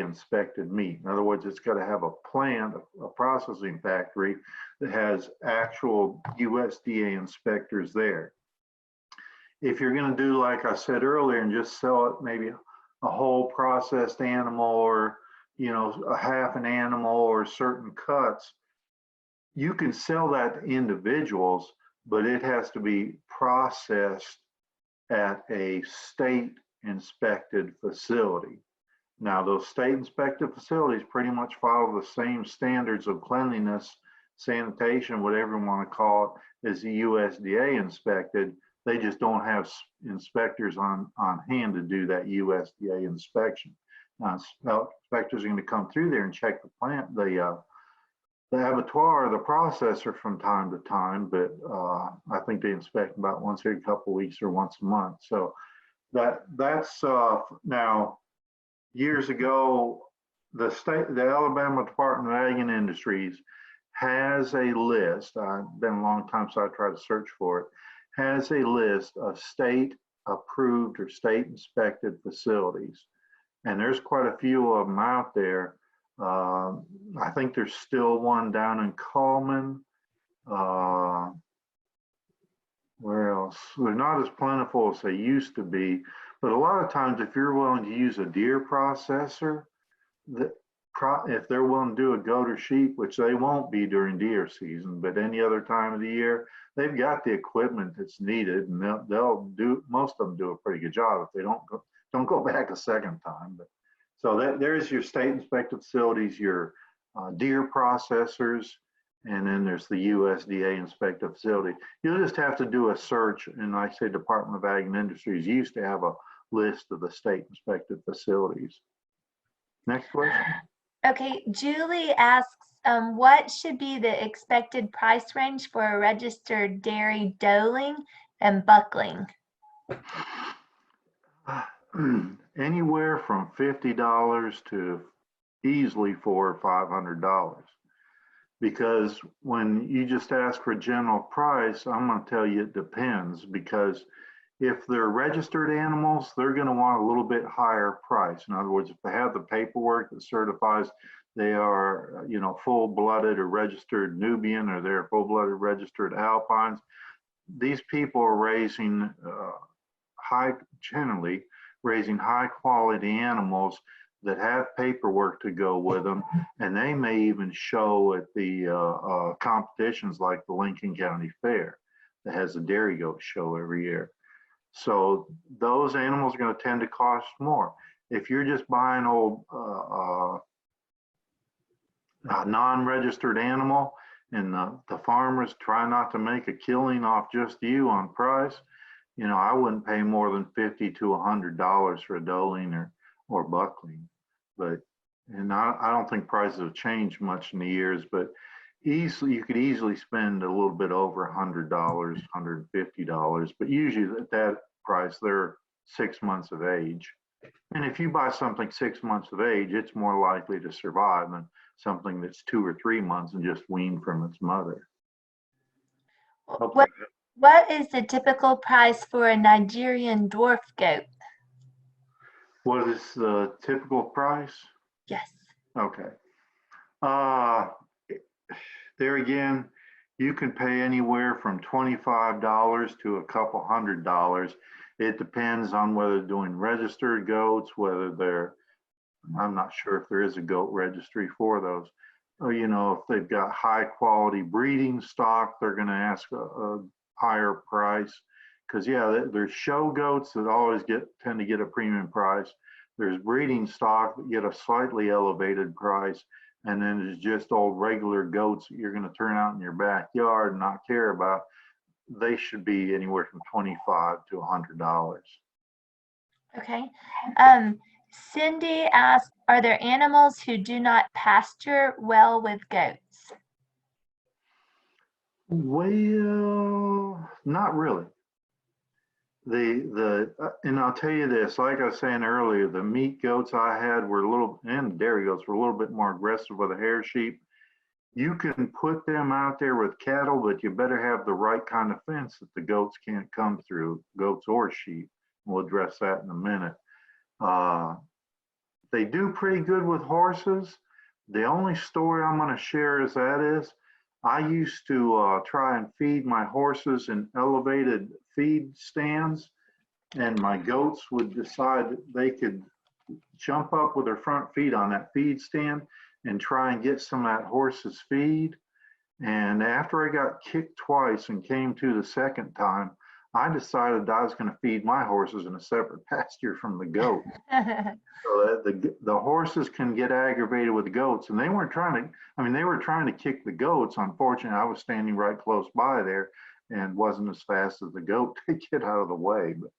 inspected meat. In other words, it's got to have a plant, a processing factory that has actual USDA inspectors there. If you're going to do like I said earlier and just sell it maybe a whole processed animal or a half an animal or certain cuts, you can sell that to individuals, but it has to be processed at a state inspected facility. Now, those state inspected facilities pretty much follow the same standards of cleanliness, sanitation, whatever you want to call it, as the USDA inspected. They just don't have inspectors on hand to do that USDA inspection. Now, inspectors are going to come through there and check the plant, the abattoir, the processor from time to time, but I think they inspect about once every couple of weeks or once a month. So that's now, years ago, the Alabama Department of Ag and Industries has a list. It's been a long time, so I tried to search for it. Has a list of state approved or state inspected facilities, and there's quite a few of them out there. I think there's still one down in Coleman. Where else? They're not as plentiful as they used to be, but a lot of times if you're willing to use a deer processor, if they're willing to do a goat or sheep, which they won't be during deer season, but any other time of the year, they've got the equipment that's needed, and they'll do, most of them do a pretty good job if they don't go back a second time. But so there's your state inspected facilities, your deer processors, and then there's the USDA inspected facility. You'll just have to do a search, and like I say, Department of Ag and Industries used to have a list of the state inspected facilities. Next question. Okay, Julie asks, what should be the expected price range for a registered dairy doeling and buckling? Anywhere from $50 to easily $400 or $500. Because when you just ask for a general price, I'm going to tell you it depends, because if they're registered animals, they're going to want a little bit higher price. In other words, if they have the paperwork that certifies they are, full-blooded or registered Nubian, or they're full-blooded registered Alpines, these people are raising generally raising high quality animals that have paperwork to go with them, and they may even show at the competitions like the Lincoln County Fair that has a dairy goat show every year. So those animals are going to tend to cost more. If you're just buying old non-registered animal, and the farmers try not to make a killing off just you on price, I wouldn't pay more than $50 to $100 for a doeling or buckling. But I don't think prices have changed much in the years, but you could easily spend a little bit over $100, $150. But usually at that price, they're 6 months of age. And if you buy something 6 months of age, it's more likely to survive than something that's 2 or 3 months and just weaned from its mother. Okay. What is the typical price for a Nigerian dwarf goat? What is the typical price? Yes. Okay. There again, you can pay anywhere from $25 to a couple $100. It depends on whether they're doing registered goats, I'm not sure if there is a goat registry for those. If they've got high quality breeding stock, they're going to ask a higher price. Because there's show goats that always tend to get a premium price. There's breeding stock that get a slightly elevated price. And then there's just old regular goats that you're going to turn out in your backyard and not care about. They should be anywhere from $25 to $100. Okay. Cindy asked, are there animals who do not pasture well with goats? Well, not really. And I'll tell you this, like I was saying earlier, the meat goats I had and dairy goats were a little bit more aggressive with a hair sheep. You can put them out there with cattle, but you better have the right kind of fence that the goats can't come through, goats or sheep. We'll address that in a minute. They do pretty good with horses. The only story I'm going to share is I used to try and feed my horses in elevated feed stands, and my goats would decide that they could jump up with their front feet on that feed stand and try and get some of that horse's feed. And after I got kicked twice and came to the second time, I decided I was going to feed my horses in a separate pasture from the goat. So that the horses can get aggravated with the goats, and they weren't they were trying to kick the goats. Unfortunately, I was standing right close by there and wasn't as fast as the goat to get out of the way. But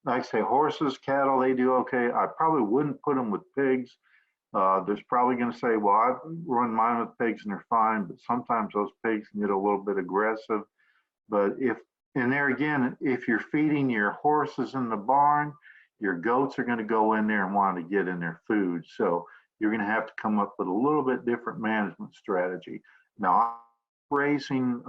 like I say, horses, cattle, they do okay. I probably wouldn't put them with pigs. There's probably going to say, well, I run mine with pigs and they're fine, but sometimes those pigs can get a little bit aggressive. But there again, if you're feeding your horses in the barn, your goats are going to go in there and want to get in their food. So you're going to have to come up with a little bit different management strategy. Now, I'm raising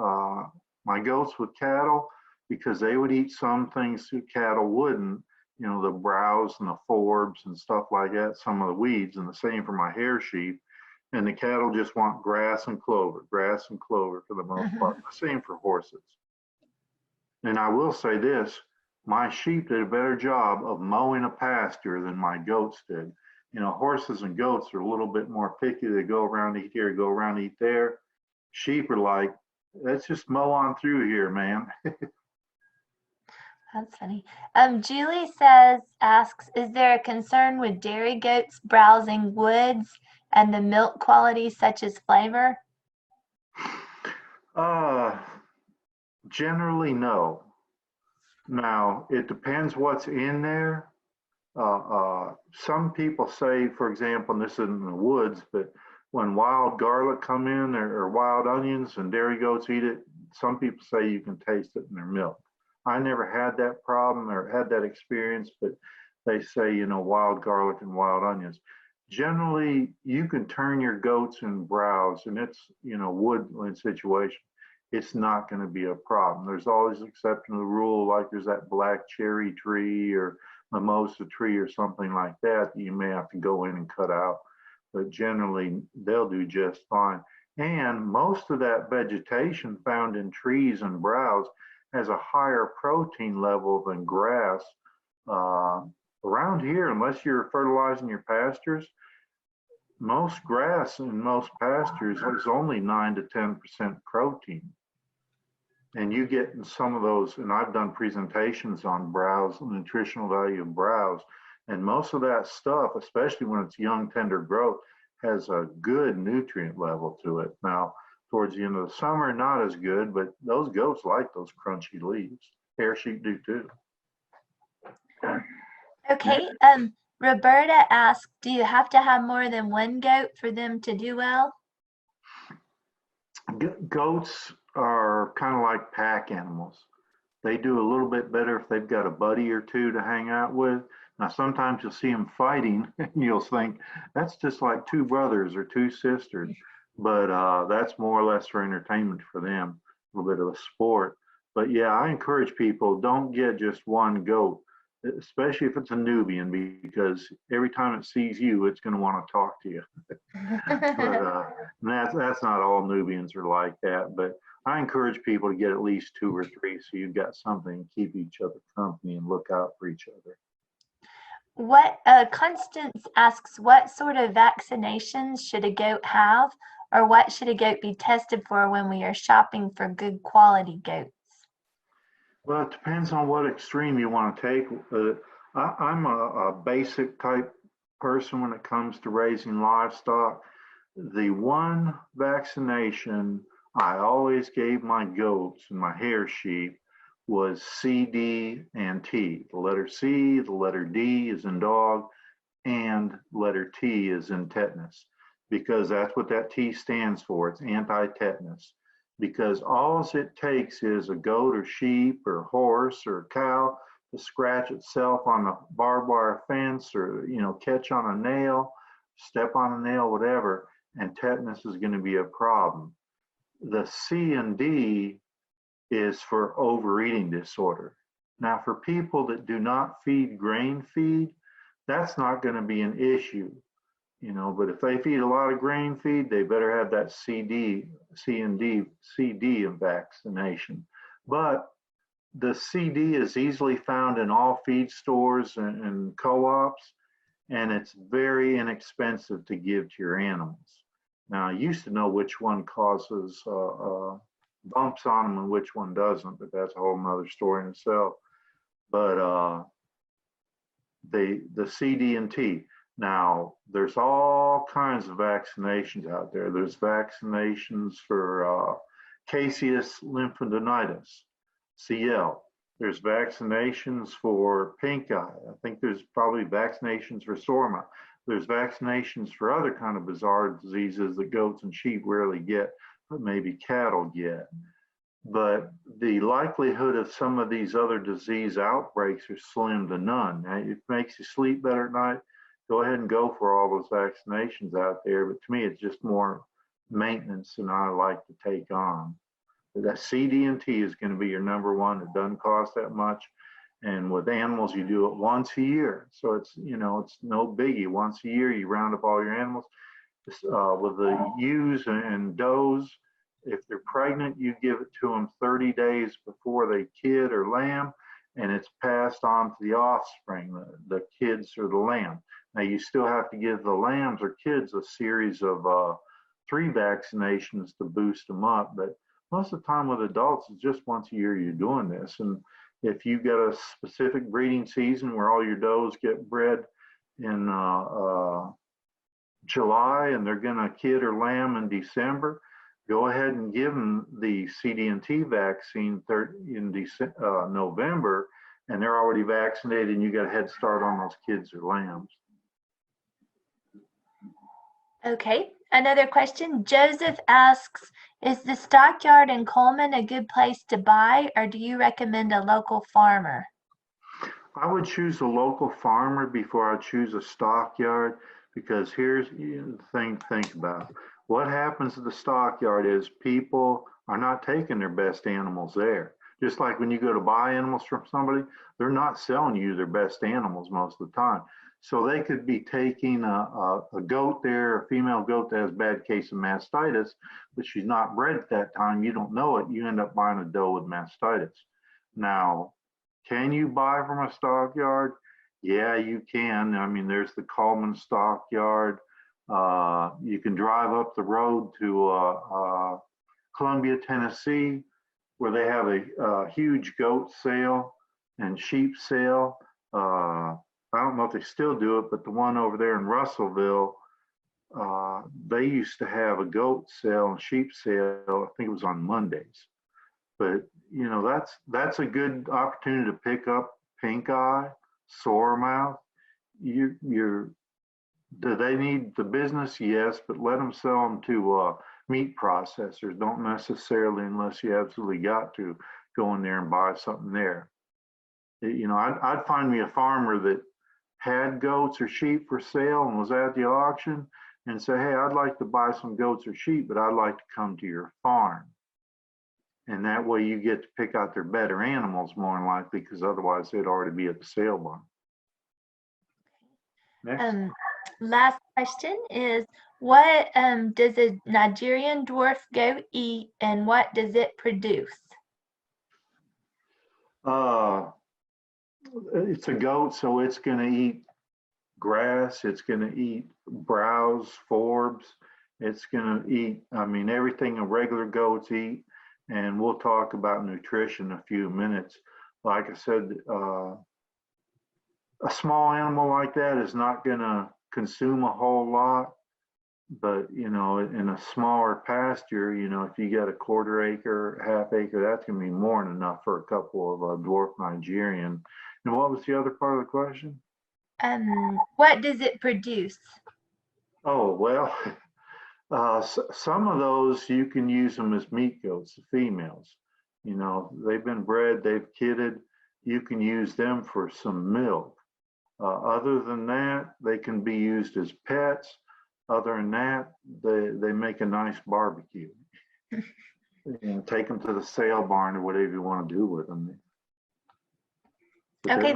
my goats with cattle because they would eat some things that cattle wouldn't, the browse and the forbs and stuff like that, some of the weeds, and the same for my hair sheep. And the cattle just want grass and clover for the most part. The same for horses. And I will say this, my sheep did a better job of mowing a pasture than my goats did. Horses and goats are a little bit more picky. They go around, eat here, go around, eat there. Sheep are like, let's just mow on through here, man. That's funny. Julie asks, is there a concern with dairy goats browsing woods and the milk quality such as flavor? Generally, no. Now, it depends what's in there. Some people say, for example, and this is in the woods, but when wild garlic come in or wild onions and dairy goats eat it, some people say you can taste it in their milk. I never had that problem or had that experience, but they say, wild garlic and wild onions. Generally, you can turn your goats and browse, and it's, woodland situation. It's not going to be a problem. There's always an exception to the rule, like there's that black cherry tree or mimosa tree or something like that you may have to go in and cut out. But generally, they'll do just fine. And most of that vegetation found in trees and browse has a higher protein level than grass. Uh, Around here, unless you're fertilizing your pastures, most grass in most pastures is only 9 to 10% protein. And you get in some of those, and I've done presentations on browse, the nutritional value of browse, and most of that stuff, especially when it's young, tender growth, has a good nutrient level to it. Now, towards the end of the summer, not as good, but those goats like those crunchy leaves. Hair sheep do too. Okay. Roberta asked, do you have to have more than one goat for them to do well? Goats are kind of like pack animals. They do a little bit better if they've got a buddy or two to hang out with. Now, sometimes you'll see them fighting, and you'll think that's just like two brothers or two sisters, but that's more or less for entertainment for them, a little bit of a sport. But yeah, I encourage people, don't get just one goat, especially if it's a Nubian, because every time it sees you, it's going to want to talk to you. But that's not all Nubians are like that. But I encourage people to get at least 2 or 3, so you've got something to keep each other company and look out for each other. What Constance asks, what sort of vaccinations should a goat have, or what should a goat be tested for when we are shopping for good quality goats? Well, it depends on what extreme you want to take. I'm a basic type person when it comes to raising livestock. The one vaccination I always gave my goats and my hair sheep was C, D, and T. The letter C, the letter D is in dog, and letter T is in tetanus, because that's what that T stands for. It's anti-tetanus. Because all it takes is a goat or sheep or horse or cow to scratch itself on the barbed wire fence, or catch on a nail, step on a nail, whatever, and tetanus is going to be a problem. The C and D is for overeating disorder. Now, for people that do not feed grain feed, that's not going to be an issue, but if they feed a lot of grain feed, they better have that CD vaccination. But the CD is easily found in all feed stores and co-ops, and it's very inexpensive to give to your animals. Now, I used to know which one causes bumps on them and which one doesn't, but that's a whole nother story in itself. But the CD and T. Now, there's all kinds of vaccinations out there. There's vaccinations for caseous lymphadenitis, CL. There's vaccinations for pink eye. I think there's probably vaccinations for sorma. There's vaccinations for other kind of bizarre diseases that goats and sheep rarely get, but maybe cattle get. But the likelihood of some of these other disease outbreaks are slim to none. Now, it makes you sleep better at night. Go ahead and go for all those vaccinations out there. But to me, it's just more maintenance than I like to take on. But that CD&T is going to be your number one. It doesn't cost that much. And with animals, you do it once a year. So it's no biggie. Once a year, you round up all your animals. With the ewes and does, if they're pregnant, you give it to them 30 days before they kid or lamb, and it's passed on to the offspring, the kids or the lamb. Now, you still have to give the lambs or kids a series of 3 vaccinations to boost them up, but most of the time with adults, it's just once a year you're doing this. And if you've got a specific breeding season where all your does get bred in July and they're going to kid or lamb in December, go ahead and give them the CD&T vaccine in November, and they're already vaccinated, and you got a head start on those kids or lambs. Okay, another question. Joseph asks, is the stockyard in Coleman a good place to buy, or do you recommend a local farmer? I would choose a local farmer before I choose a stockyard, because here's the thing to think about. What happens at the stockyard is people are not taking their best animals there. Just like when you go to buy animals from somebody, they're not selling you their best animals most of the time. So they could be taking a goat there, a female goat that has a bad case of mastitis, but she's not bred at that time. You don't know it. You end up buying a doe with mastitis. Now, can you buy from a stockyard? Yeah, you can. I mean, there's the Coleman stockyard. You can drive up the road to Columbia, Tennessee, where they have a huge goat sale and sheep sale. I don't know if they still do it, but the one over there in Russellville, they used to have a goat sale and sheep sale. I think it was on Mondays. But that's a good opportunity to pick up pink eye, sore mouth. You're do they need the business? Yes, but let them sell them to meat processors. Don't necessarily, unless you absolutely got to, go in there and buy something there. I'd find me a farmer that had goats or sheep for sale and was at the auction and say, hey, I'd like to buy some goats or sheep, but I'd like to come to your farm. And that way you get to pick out their better animals more than likely, because otherwise they'd already be at the sale barn. Next. Last question is, what does a Nigerian dwarf goat eat, and what does it produce? It's a goat, so it's going to eat grass. It's going to eat browse, forbs. It's going to eat, I mean, everything a regular goats eat. And we'll talk about nutrition in a few minutes. Like I said, a small animal like that is not going to consume a whole lot. But, in a smaller pasture, if you got a quarter acre, half acre, that's going to be more than enough for a couple of dwarf Nigerian. And what was the other part of the question? What does it produce? Oh, well, some of those you can use them as meat goats, the females. They've been bred, they've kidded. You can use them for some milk. Other than that, they can be used as pets. Other than that, they make a nice barbecue. Take them to the sale barn or whatever you want to do with them. But Okay,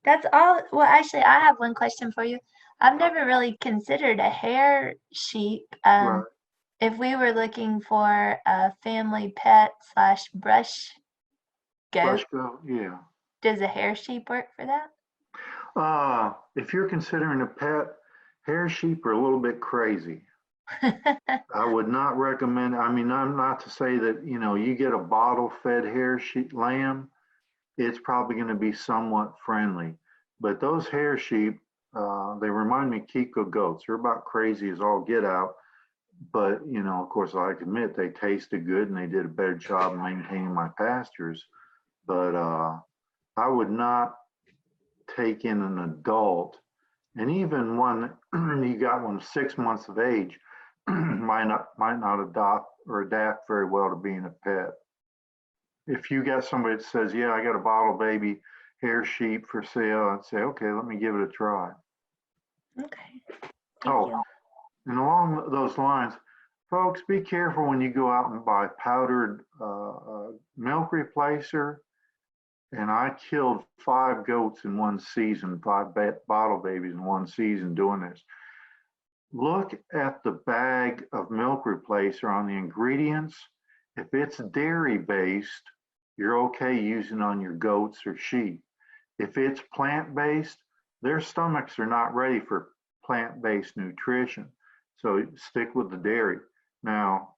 that's all. Well, actually, I have one question for you. I've never really considered a hair sheep. Right. If we were looking for a family pet / brush goat, Brush goat, yeah. Does a hair sheep work for that? If you're considering a pet, hair sheep are a little bit crazy. I would not recommend. I mean, I'm not to say that you get a bottle-fed hair sheep lamb, it's probably going to be somewhat friendly. But those hair sheep, they remind me of Kiko goats. They're about crazy as all get out. But, of course, I admit they tasted good and they did a better job of maintaining my pastures. But I would not take in an adult. And even one you got one 6 months of age might not adopt or adapt very well to being a pet. If you got somebody that says, yeah, I got a bottle baby hair sheep for sale, I'd say, okay, let me give it a try. Okay. Thank you. And along those lines, folks, be careful when you go out and buy powdered milk replacer. And I killed 5 goats in one season, 5 bottle babies in one season doing this. Look at the bag of milk replacer on the ingredients. If it's dairy based, you're okay using on your goats or sheep. If it's plant based, their stomachs are not ready for plant based nutrition. So stick with the dairy. Now,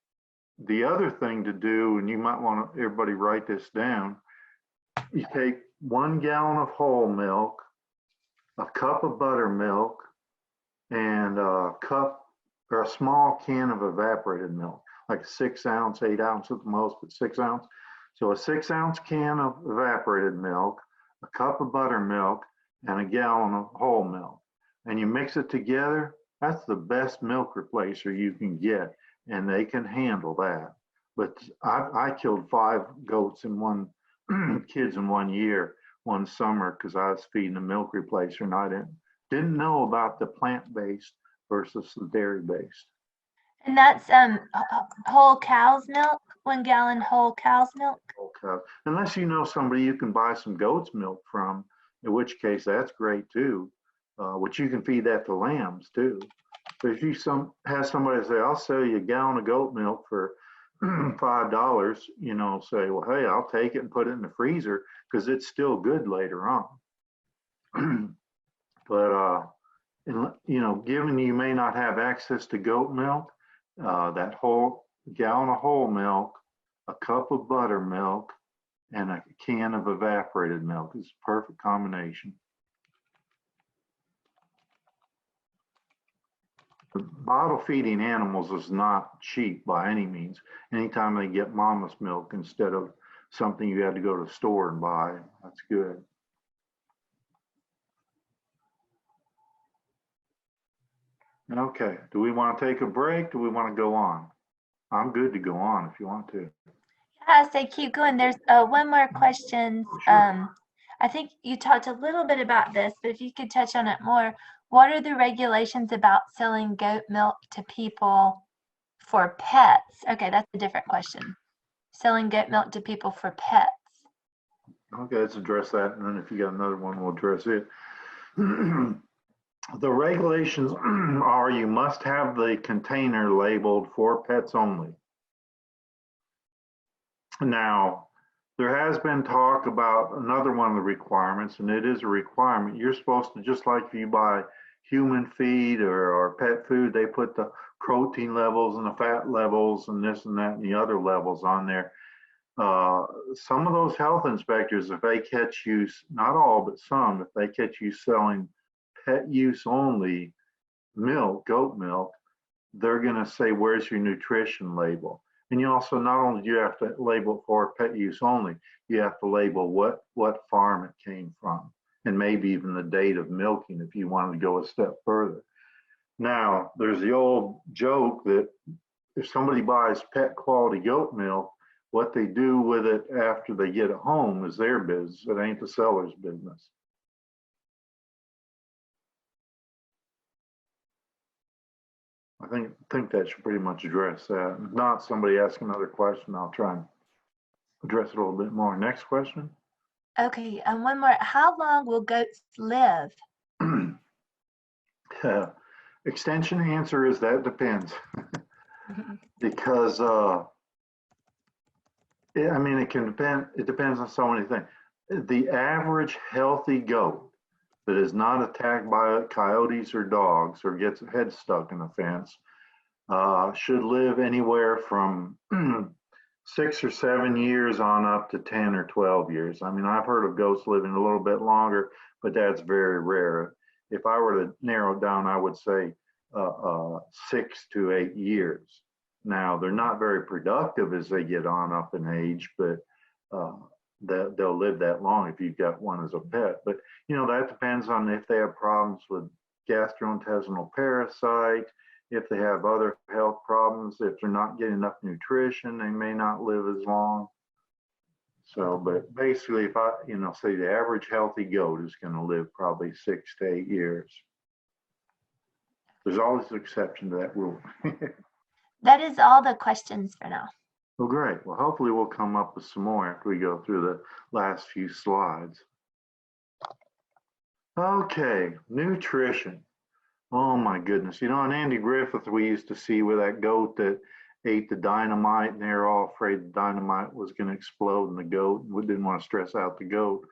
the other thing to do, and you might want to everybody write this down, you take 1 gallon of whole milk, a cup of buttermilk, and a cup or a small can of evaporated milk, like 6 ounce, 8 ounce at the most, but 6 ounce. So a 6 ounce can of evaporated milk, a cup of buttermilk, and a gallon of whole milk. And you mix it together, that's the best milk replacer you can get, and they can handle that. But I killed 5 goats in kids in 1 year, one summer, because I was feeding a milk replacer and I didn't know about the plant-based versus the dairy-based. And that's whole cow's milk, 1 gallon whole cow's milk? milk cows, unless you know somebody you can buy some goat's milk from, in which case that's great too, which you can feed that to lambs too. But if you have somebody say, I'll sell you a gallon of goat milk for $5, you know, say, well, hey, I'll take it and put it in the freezer because it's still good later on. But you know, given you may not have access to goat milk, that whole gallon of whole milk, a cup of buttermilk, and a can of evaporated milk is a perfect combination. Bottle feeding animals is not cheap by any means. Anytime they get mama's milk instead of something you had to go to the store and buy, that's good. Okay, do we want to take a break? Do we want to go on? I'm good to go on if you want to. Yeah, say keep going. There's one more question. Sure. I think you talked a little bit about this, but if you could touch on it more, what are the regulations about selling goat milk to people for pets? Okay, that's a different question. Selling goat milk to people for pets. Okay, let's address that, and then if you got another one, we'll address it. The regulations are you must have the container labeled for pets only. Now, there has been talk about another one of the requirements, and it is a requirement. You're supposed to, just like if you buy human feed or pet food, they put the protein levels and the fat levels and this and that and the other levels on there. Some of those health inspectors, if they catch you, not all, but some, if they catch you selling pet use only milk, goat milk, they're going to say, where's your nutrition label? And you also, not only do you have to label it for pet use only, you have to label what farm it came from, and maybe even the date of milking if you wanted to go a step further. Now, there's the old joke that if somebody buys pet quality goat milk, what they do with it after they get it home is their business. It ain't the seller's business. I think that should pretty much address that. If not, somebody ask another question. I'll try and address it a little bit more. Next question. Okay, and one more. How long will goats live? Extension answer is that depends. Because I mean, it depends on so many things. The average healthy goat that is not attacked by coyotes or dogs or gets head stuck in a fence should live anywhere from 6 or 7 years on up to 10 or 12 years. I mean, I've heard of goats living a little bit longer, but that's very rare. If I were to narrow it down, I would say 6 to 8 years. Now, they're not very productive as they get on up in age, but they'll live that long if you've got one as a pet. But, you know, that depends on if they have problems with gastrointestinal parasite, if they have other health problems, if they're not getting enough nutrition, they may not live as long. So, but basically, if I, you know, say the average healthy goat is going to live probably 6 to 8 years. There's always an exception to that rule. That is all the questions for now. Well, great. Well, hopefully we'll come up with some more after we go through the last few slides. Okay, nutrition. Oh my goodness. You know, in Andy Griffith, we used to see with that goat that ate the dynamite, and they were all afraid the dynamite was going to explode in the goat. We didn't want to stress out the goat.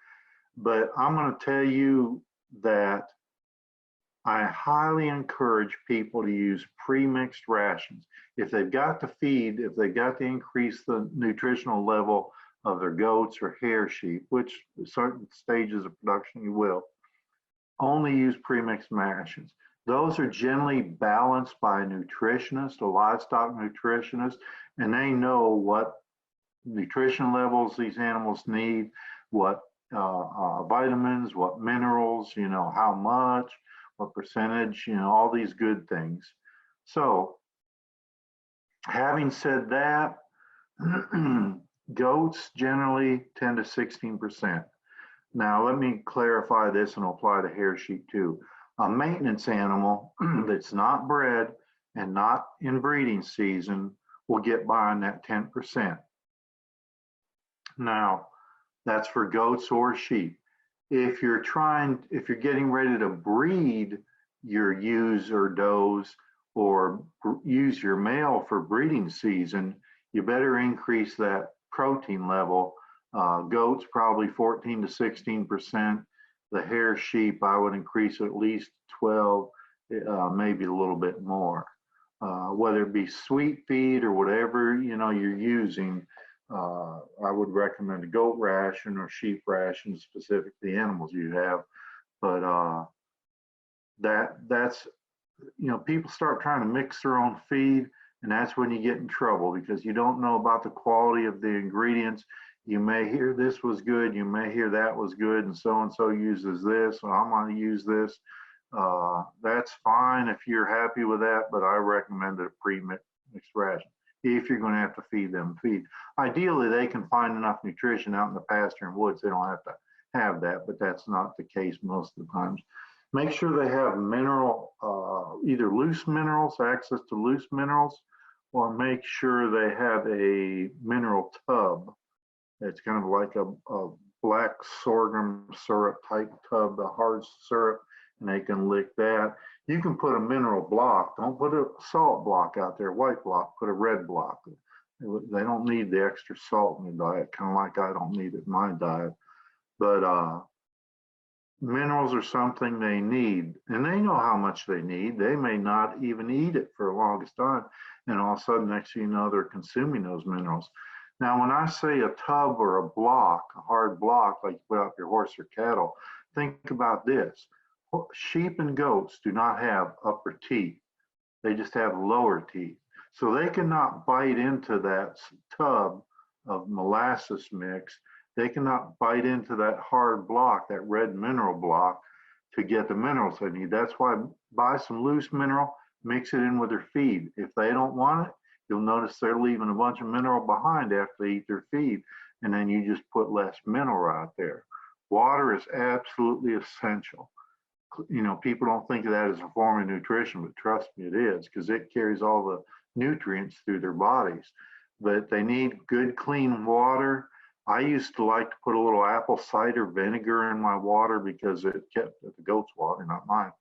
But I'm going to tell you that I highly encourage people to use pre-mixed rations. If they've got to feed, if they've got to increase the nutritional level of their goats or hair sheep, which certain stages of production you will, only use pre-mixed rations. Those are generally balanced by a nutritionist, a livestock nutritionist, and they know what nutrition levels these animals need, what vitamins, what minerals, you know, how much, what percentage, you know, all these good things. So, having said that, goats generally 10 to 16%. Now, let me clarify this and apply to hair sheep too. A maintenance animal that's not bred and not in breeding season will get by on that 10%. Now, that's for goats or sheep. If you're getting ready to breed your ewes or does or use your male for breeding season, you better increase that protein level. Goats probably 14 to 16%. The hair sheep, I would increase at least 12, maybe a little bit more. Whether it be sweet feed or whatever you're using, I would recommend a goat ration or sheep ration specific to the animals you have. But that's people start trying to mix their own feed, and that's when you get in trouble because you don't know about the quality of the ingredients. You may hear this was good, you may hear that was good, and so uses this, so I'm going to use this. That's fine if you're happy with that, but I recommend a pre-mixed ration if you're going to have to feed them feed. Ideally, they can find enough nutrition out in the pasture and woods. They don't have to have that, but that's not the case most of the times. Make sure they have either loose minerals, access to loose minerals, or make sure they have a mineral tub. It's kind of like a black sorghum syrup type tub, the hard syrup, and they can lick that. You can put a mineral block. Don't put a salt block out there, white block, put a red block. They don't need the extra salt in their diet, kind of like I don't need it in my diet. But minerals are something they need, and they know how much they need. They may not even eat it for the longest time, and all of a sudden, next thing you know, they're consuming those minerals. Now, when I say a tub or a block, a hard block, like you put out your horse or cattle, think about this. Sheep and goats do not have upper teeth. They just have lower teeth. So they cannot bite into that tub of molasses mix. They cannot bite into that hard block, that red mineral block, to get the minerals they need. That's why buy some loose mineral, mix it in with their feed. If they don't want it, you'll notice they're leaving a bunch of mineral behind after they eat their feed, and then you just put less mineral out there. Water is absolutely essential. People don't think of that as a form of nutrition, but trust me, it is, because it carries all the nutrients through their bodies. But they need good, clean water. I used to like to put a little apple cider vinegar in my water because it kept the goat's water, not mine.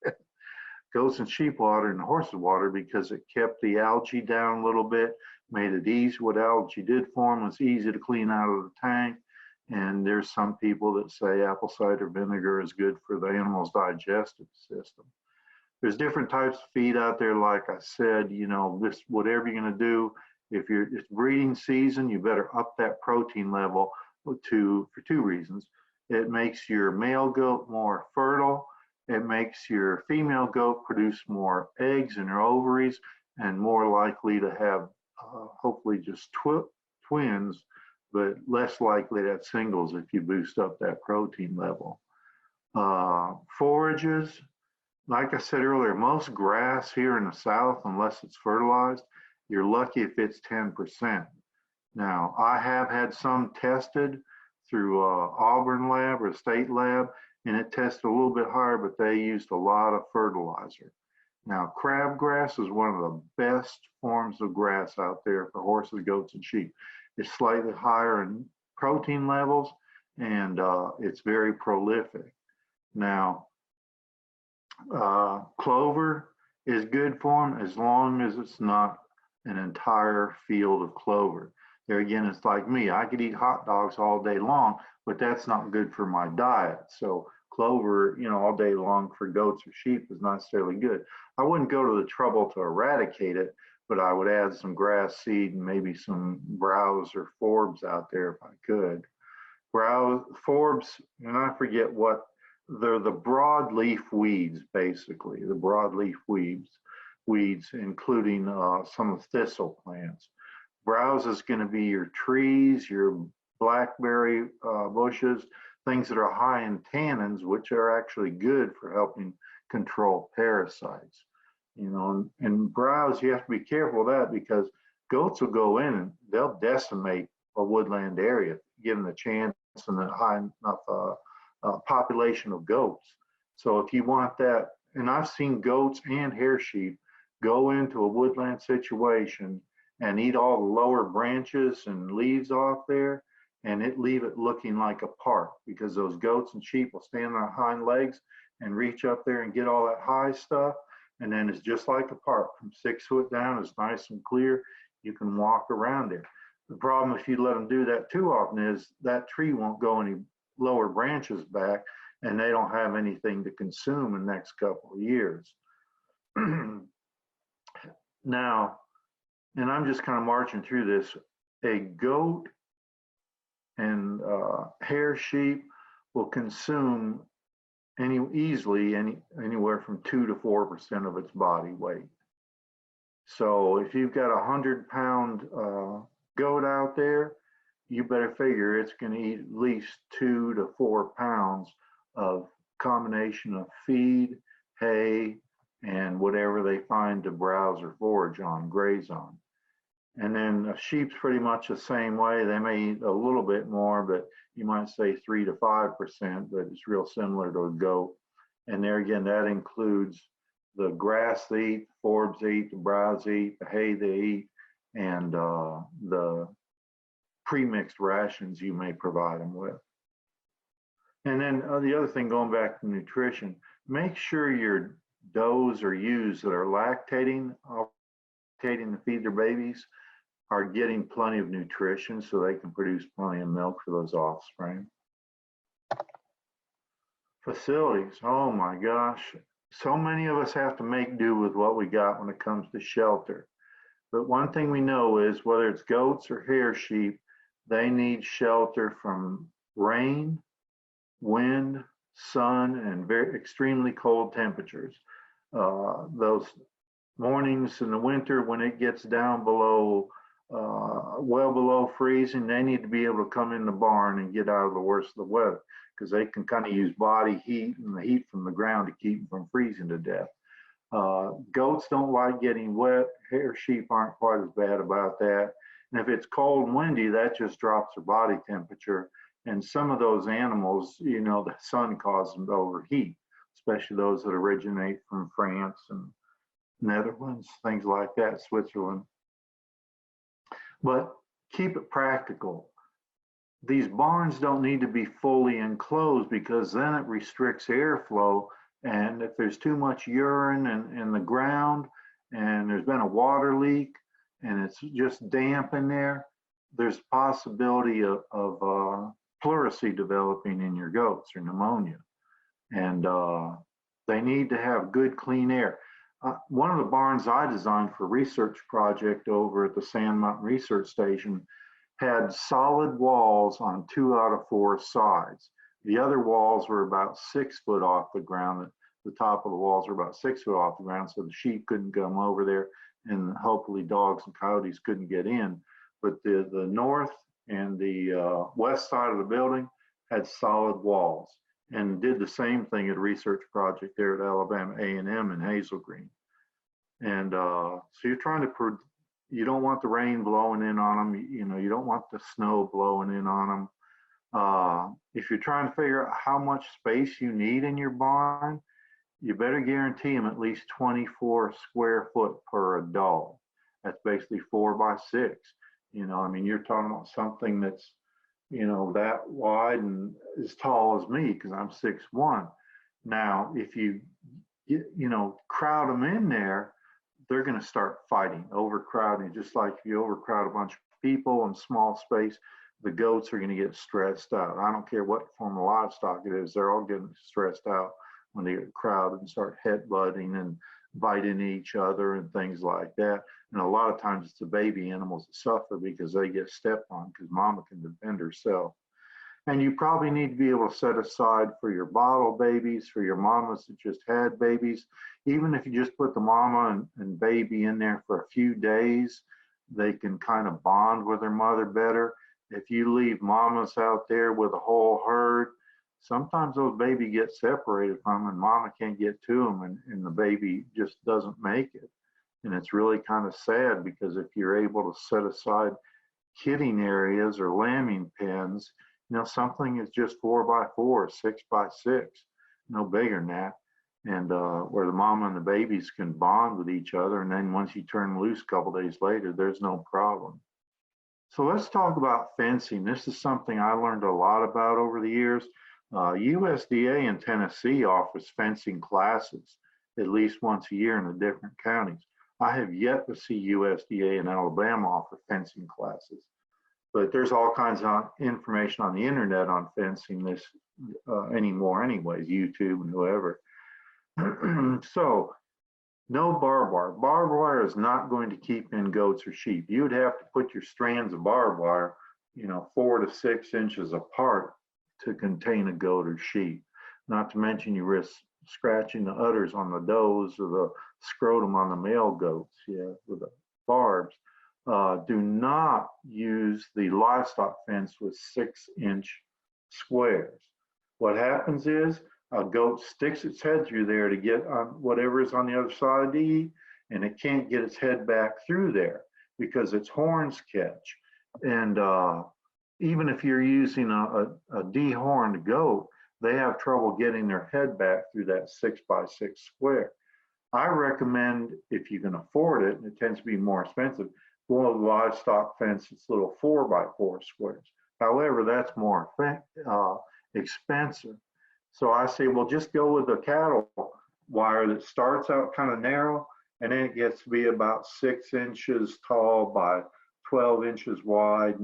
Goats and sheep water and horses water because it kept the algae down a little bit, made it easy. What algae did for them was easy to clean out of the tank. And there's some people that say apple cider vinegar is good for the animal's digestive system. There's different types of feed out there. Like I said, this whatever you're going to do, if it's breeding season, you better up that protein level for two reasons. It makes your male goat more fertile. It makes your female goat produce more eggs in her ovaries and more likely to have hopefully just twins, but less likely to have singles if you boost up that protein level. Forages, like I said earlier, most grass here in the South, unless it's fertilized, you're lucky if it's 10%. Now, I have had some tested through Auburn lab or state lab, and it tested a little bit higher, but they used a lot of fertilizer. Now, crabgrass is one of the best forms of grass out there for horses, goats, and sheep. It's slightly higher in protein levels, and it's very prolific. Now, clover is good for them as long as it's not an entire field of clover. There again, it's like me. I could eat hot dogs all day long, but that's not good for my diet. So clover, all day long for goats or sheep is not necessarily good. I wouldn't go to the trouble to eradicate it, but I would add some grass seed and maybe some browse or forbs out there if I could. Forbs, and I forget what, they're the broadleaf weeds, basically, the broadleaf weeds, including some of the thistle plants. Browse is going to be your trees, your blackberry bushes, things that are high in tannins, which are actually good for helping control parasites. And browse, you have to be careful of that because goats will go in and they'll decimate a woodland area, given the chance and the high enough population of goats. So if you want that, and I've seen goats and hair sheep go into a woodland situation and eat all the lower branches and leaves off there, and leave it looking like a park, because those goats and sheep will stand on their hind legs and reach up there and get all that high stuff. And then it's just like a park from 6 foot down. It's nice and clear. You can walk around there. The problem if you let them do that too often is that tree won't go any lower branches back, and they don't have anything to consume in the next couple of years. Now, and I'm just kind of marching through this, a goat and hair sheep will consume anywhere from 2 to 4% of its body weight. So if you've got 100-pound goat out there, you better figure it's going to eat at least 2 to 4 pounds of combination of feed, hay, and whatever they find to browse or forage on, graze on. And then a sheep's pretty much the same way. They may eat a little bit more, but you might say 3 to 5%, but it's real similar to a goat. And there again, that includes the grass they eat, the forbs they eat, the browse they eat, the hay they eat, and the pre-mixed rations you may provide them with. And then the other thing, going back to nutrition, make sure your does or ewes that are lactating to feed their babies are getting plenty of nutrition so they can produce plenty of milk for those offspring. Facilities, oh my gosh. So many of us have to make do with what we got when it comes to shelter. But one thing we know is whether it's goats or hair sheep, they need shelter from rain, wind, sun, and very extremely cold temperatures. Those mornings in the winter when it gets down below, well below freezing, they need to be able to come in the barn and get out of the worst of the weather, because they can kind of use body heat and the heat from the ground to keep them from freezing to death. Goats don't like getting wet. Hair sheep aren't quite as bad about that. And if it's cold and windy, that just drops their body temperature. And some of those animals, you know, the sun causes them to overheat, especially those that originate from France and Netherlands, things like that, Switzerland. But keep it practical. These barns don't need to be fully enclosed, because then it restricts airflow. And if there's too much urine in the ground and there's been a water leak and it's just damp in there, there's possibility of pleurisy developing in your goats or pneumonia. And they need to have good clean air. One of the barns I designed for a research project over at the Sand Mountain Research Station had solid walls on 2 out of 4 sides. The other walls were about 6 foot off the ground. The top of the walls were about 6 foot off the ground, so the sheep couldn't come over there, and hopefully dogs and coyotes couldn't get in. But the north and the west side of the building had solid walls, and did the same thing at a research project there at Alabama A&M in Hazel Green. And so you're trying to, you don't want the rain blowing in on them. You know, you don't want the snow blowing in on them. If you're trying to figure out how much space you need in your barn, you better guarantee them at least 24 square foot per adult. That's basically 4 by 6. You know, I mean, you're talking about something that's, you know, that wide and as tall as me, because I'm 6'1". Now, if you crowd them in there, they're going to start fighting, overcrowding. Just like if you overcrowd a bunch of people in small space, the goats are going to get stressed out. I don't care what form of livestock it is, they're all getting stressed out when they get crowded and start headbutting and biting each other and things like that. And a lot of times it's the baby animals that suffer because they get stepped on, because mama can defend herself. And you probably need to be able to set aside for your bottle babies, for your mamas that just had babies. Even if you just put the mama and baby in there for a few days, they can kind of bond with their mother better. If you leave mamas out there with a whole herd, sometimes those babies get separated from them and mama can't get to them, and the baby just doesn't make it. And it's really kind of sad, because if you're able to set aside kidding areas or lambing pens, you know, something is just 4 by 4, 6 by 6, no bigger than that. And where the mama and the babies can bond with each other. And then once you turn loose a couple days later, there's no problem. So let's talk about fencing. This is something I learned a lot about over the years. USDA in Tennessee offers fencing classes at least once a year in the different counties. I have yet to see USDA in Alabama offer fencing classes, but there's all kinds of information on the internet on fencing this anymore anyways, YouTube and whoever. So no barbed wire. Barbed wire is not going to keep in goats or sheep. You would have to put your strands of barbed wire, 4 to 6 inches apart to contain a goat or sheep. Not to mention you risk scratching the udders on the does or the scrotum on the male goats, with the barbs. Do not use the livestock fence with 6-inch squares. What happens is a goat sticks its head through there to get on whatever is on the other side to eat, and it can't get its head back through there because its horns catch. And even if you're using a dehorned goat, they have trouble getting their head back through that 6x6 square. I recommend, if you can afford it, and it tends to be more expensive, go with a livestock fence that's little 4x4 squares. However, that's more expensive. So I say, well, just go with the cattle wire that starts out kind of narrow, and then it gets to be about 6 inches tall by 12 inches wide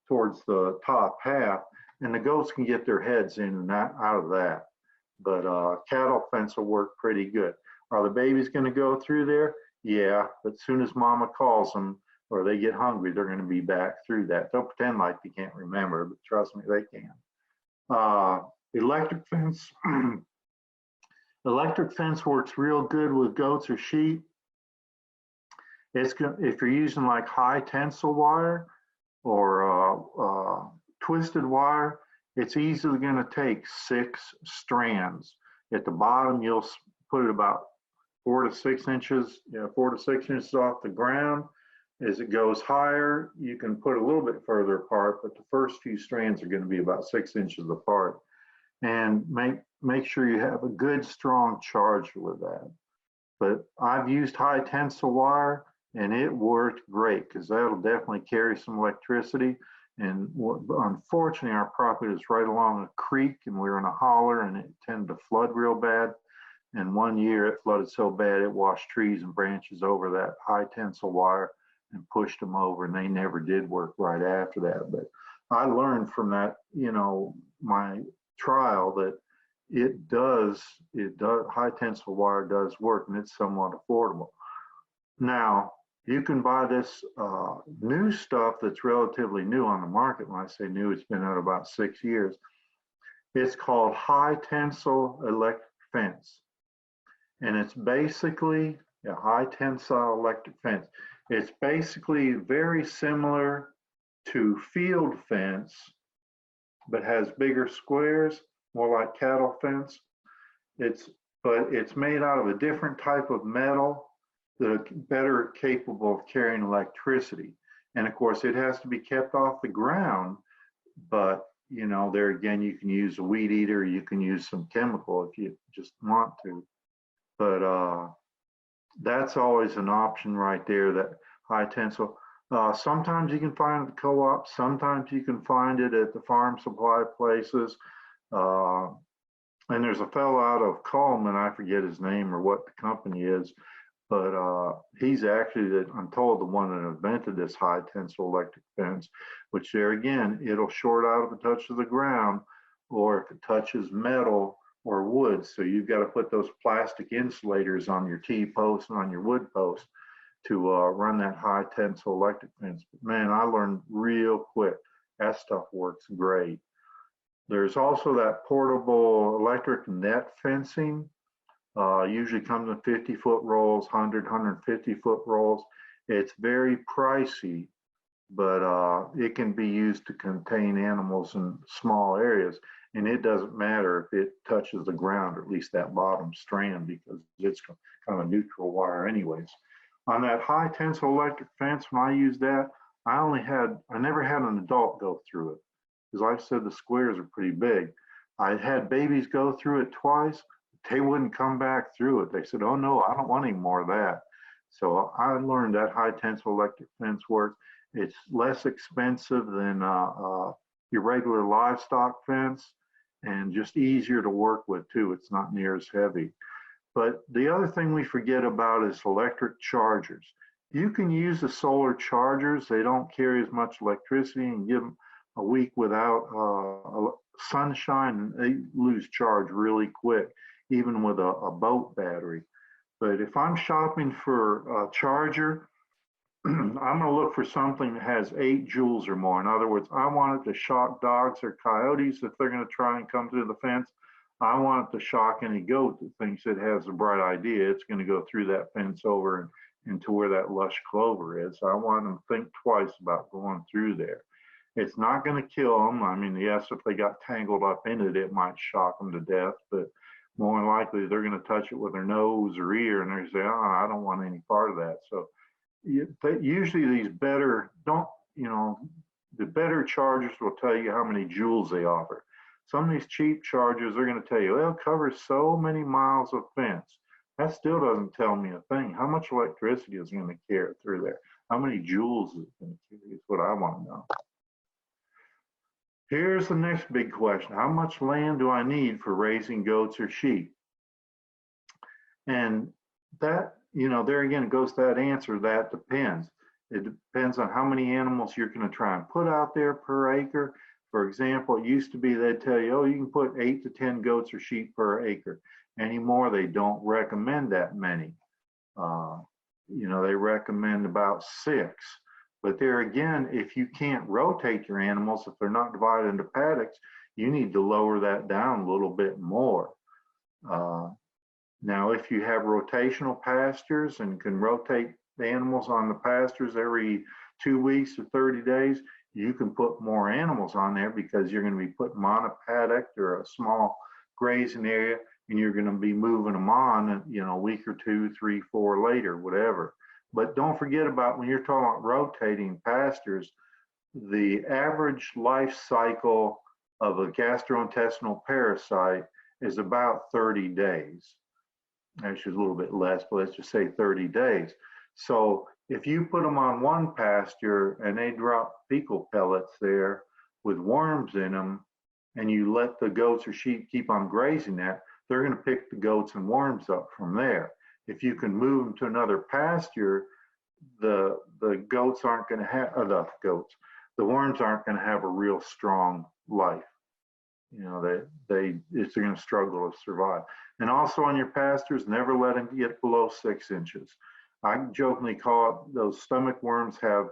towards the top half, and the goats can get their heads in and out of that. But cattle fence will work pretty good. Are the babies going to go through there? Yeah, but as soon as mama calls them or they get hungry, they're going to be back through that. They'll pretend like they can't remember, but trust me, they can. Electric fence. Electric fence works real good with goats or sheep. If you're using like high tensile wire or twisted wire, it's easily going to take 6 strands. At the bottom, you'll put it about 4 to 6 inches, 4 to 6 inches off the ground. As it goes higher, you can put a little bit further apart, but the first few strands are going to be about 6 inches apart. And make sure you have a good strong charge with that. But I've used high tensile wire and it worked great because that'll definitely carry some electricity. And unfortunately, our property is right along a creek and we're in a holler and it tended to flood real bad. And one year it flooded so bad it washed trees and branches over that high tensile wire and pushed them over, and they never did work right after that. But I learned from that, my trial that it does, high tensile wire does work, and it's somewhat affordable. Now, you can buy this new stuff that's relatively new on the market. When I say new, it's been out about 6 years. It's called high tensile electric fence. And it's basically a high tensile electric fence. It's basically very similar to field fence, but has bigger squares, more like cattle fence. But it's made out of a different type of metal that are better capable of carrying electricity. And of course, it has to be kept off the ground, but there again, you can use a weed eater, you can use some chemical if you just want to. But that's always an option right there, that high tensile. Sometimes you can find it at co-op, sometimes you can find it at the farm supply places. And there's a fellow out of Coleman, I forget his name or what the company is, but he's actually, I'm told, the one that invented this high tensile electric fence, which there again, it'll short out if it touches the ground or if it touches metal or wood. So you've got to put those plastic insulators on your T-post and on your wood post to run that high tensile electric fence. But man, I learned real quick, that stuff works great. There's also that portable electric net fencing. Usually comes in 50-foot rolls, 100, 150-foot rolls. It's very pricey, but it can be used to contain animals in small areas. And it doesn't matter if it touches the ground, or at least that bottom strand, because it's kind of a neutral wire anyways. On that high tensile electric fence, when I used that, I never had an adult go through it. Because like I said, the squares are pretty big. I had babies go through it twice. They wouldn't come back through it. They said, oh no, I don't want any more of that. So I learned that high tensile electric fence works. It's less expensive than your regular livestock fence and just easier to work with too. It's not near as heavy. But the other thing we forget about is electric chargers. You can use the solar chargers. They don't carry as much electricity, and give them a week without sunshine and they lose charge really quick, even with a boat battery. But if I'm shopping for a charger, I'm going to look for something that has 8 joules or more. In other words, I want it to shock dogs or coyotes if they're going to try and come through the fence. I want it to shock any goat that thinks it has a bright idea. It's going to go through that fence over and to where that lush clover is. I want them to think twice about going through there. It's not going to kill them. I mean, yes, if they got tangled up in it, it might shock them to death, but more than likely they're going to touch it with their nose or ear and they say, oh, I don't want any part of that. So usually these better the better chargers will tell you how many joules they offer. Some of these cheap chargers are going to tell you, well, it covers so many miles of fence. That still doesn't tell me a thing. How much electricity is going to carry through there? How many joules is it going to carry is what I want to know. Here's the next big question. How much land do I need for raising goats or sheep? And that, there again, it goes to that answer, that depends. It depends on how many animals you're going to try and put out there per acre. For example, it used to be they'd tell you, oh, you can put 8 to 10 goats or sheep per acre. Anymore, they don't recommend that many. They recommend about 6. But there again, if you can't rotate your animals, if they're not divided into paddocks, you need to lower that down a little bit more. Now, if you have rotational pastures and can rotate the animals on the pastures every 2 weeks or 30 days, you can put more animals on there because you're going to be putting them on a paddock or a small grazing area, and you're going to be moving them on, a week or 2, 3, 4 later, whatever. But don't forget about when you're talking about rotating pastures, the average life cycle of a gastrointestinal parasite is about 30 days. Actually, a little bit less, but let's just say 30 days. So if you put them on one pasture and they drop fecal pellets there with worms in them, and you let the goats or sheep keep on grazing that, they're going to pick the goats and worms up from there. If you can move them to another pasture, the goats aren't going to have the worms aren't going to have a real strong life. They're going to struggle to survive. And also on your pastures, never let them get below 6 inches. I jokingly call it, those stomach worms have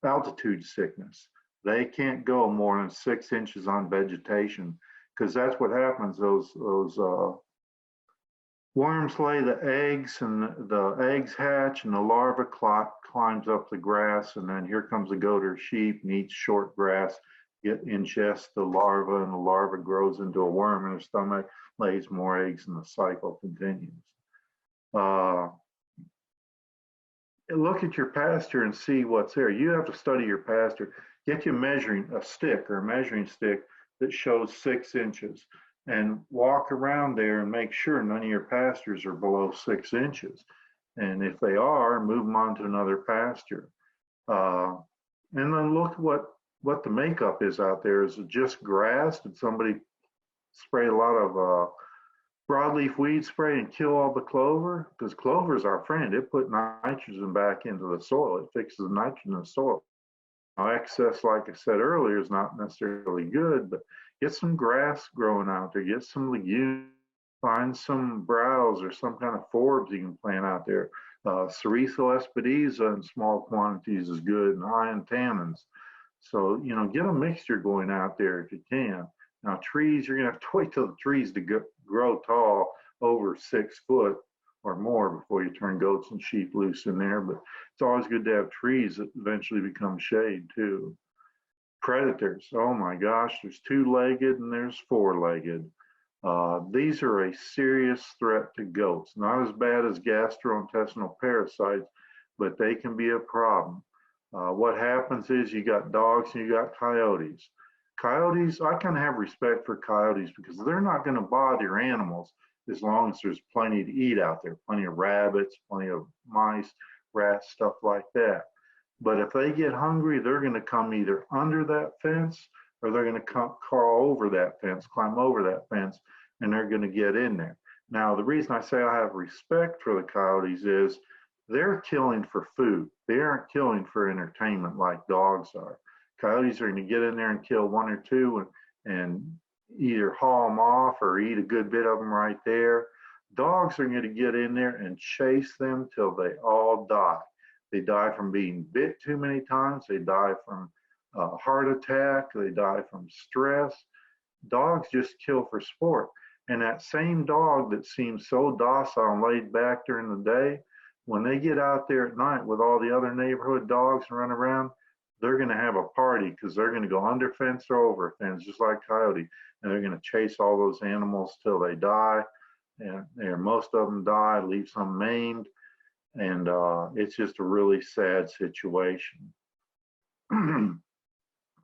altitude sickness. They can't go more than 6 inches on vegetation because that's what happens. Those worms lay the eggs, and the eggs hatch, and the larva climbs up the grass, and then here comes a goat or sheep and eats short grass, ingests the larva, and the larva grows into a worm in the stomach, lays more eggs, and the cycle continues. Look at your pasture and see what's there. You have to study your pasture. Get you a stick or a measuring stick that shows 6 inches, and walk around there and make sure none of your pastures are below 6 inches. And if they are, move them on to another pasture. And then look what the makeup is out there. Is it just grass? Did somebody spray a lot of broadleaf weed spray and kill all the clover? Because clover is our friend. It put nitrogen back into the soil. It fixes the nitrogen in the soil. Now, excess, like I said earlier, is not necessarily good, but get some grass growing out there. Get some legumes. Find some browse or some kind of forbs you can plant out there. Sericel espadiza in small quantities is good, and high in tannins. So, get a mixture going out there if you can. Now, trees, you're going to have to wait till the trees to grow tall, over 6 foot or more, before you turn goats and sheep loose in there. But it's always good to have trees that eventually become shade too. Predators, oh my gosh, there's 2-legged and there's 4-legged. These are a serious threat to goats. Not as bad as gastrointestinal parasites, but they can be a problem. What happens is you got dogs and you got coyotes. Coyotes, I kind of have respect for coyotes because they're not going to bother your animals as long as there's plenty to eat out there, plenty of rabbits, plenty of mice, rats, stuff like that. But if they get hungry, they're going to come either under that fence or they're going to come crawl over that fence, climb over that fence, and they're going to get in there. Now, the reason I say I have respect for the coyotes is they're killing for food. They aren't killing for entertainment like dogs are. Coyotes are going to get in there and kill one or two and either haul them off or eat a good bit of them right there. Dogs are going to get in there and chase them till they all die. They die from being bit too many times. They die from a heart attack. They die from stress. Dogs just kill for sport. And that same dog that seems so docile and laid back during the day, when they get out there at night with all the other neighborhood dogs and run around, they're going to have a party because they're going to go under fence or over fence, just like coyote, and they're going to chase all those animals till they die. And most of them die, leave some maimed, and it's just a really sad situation.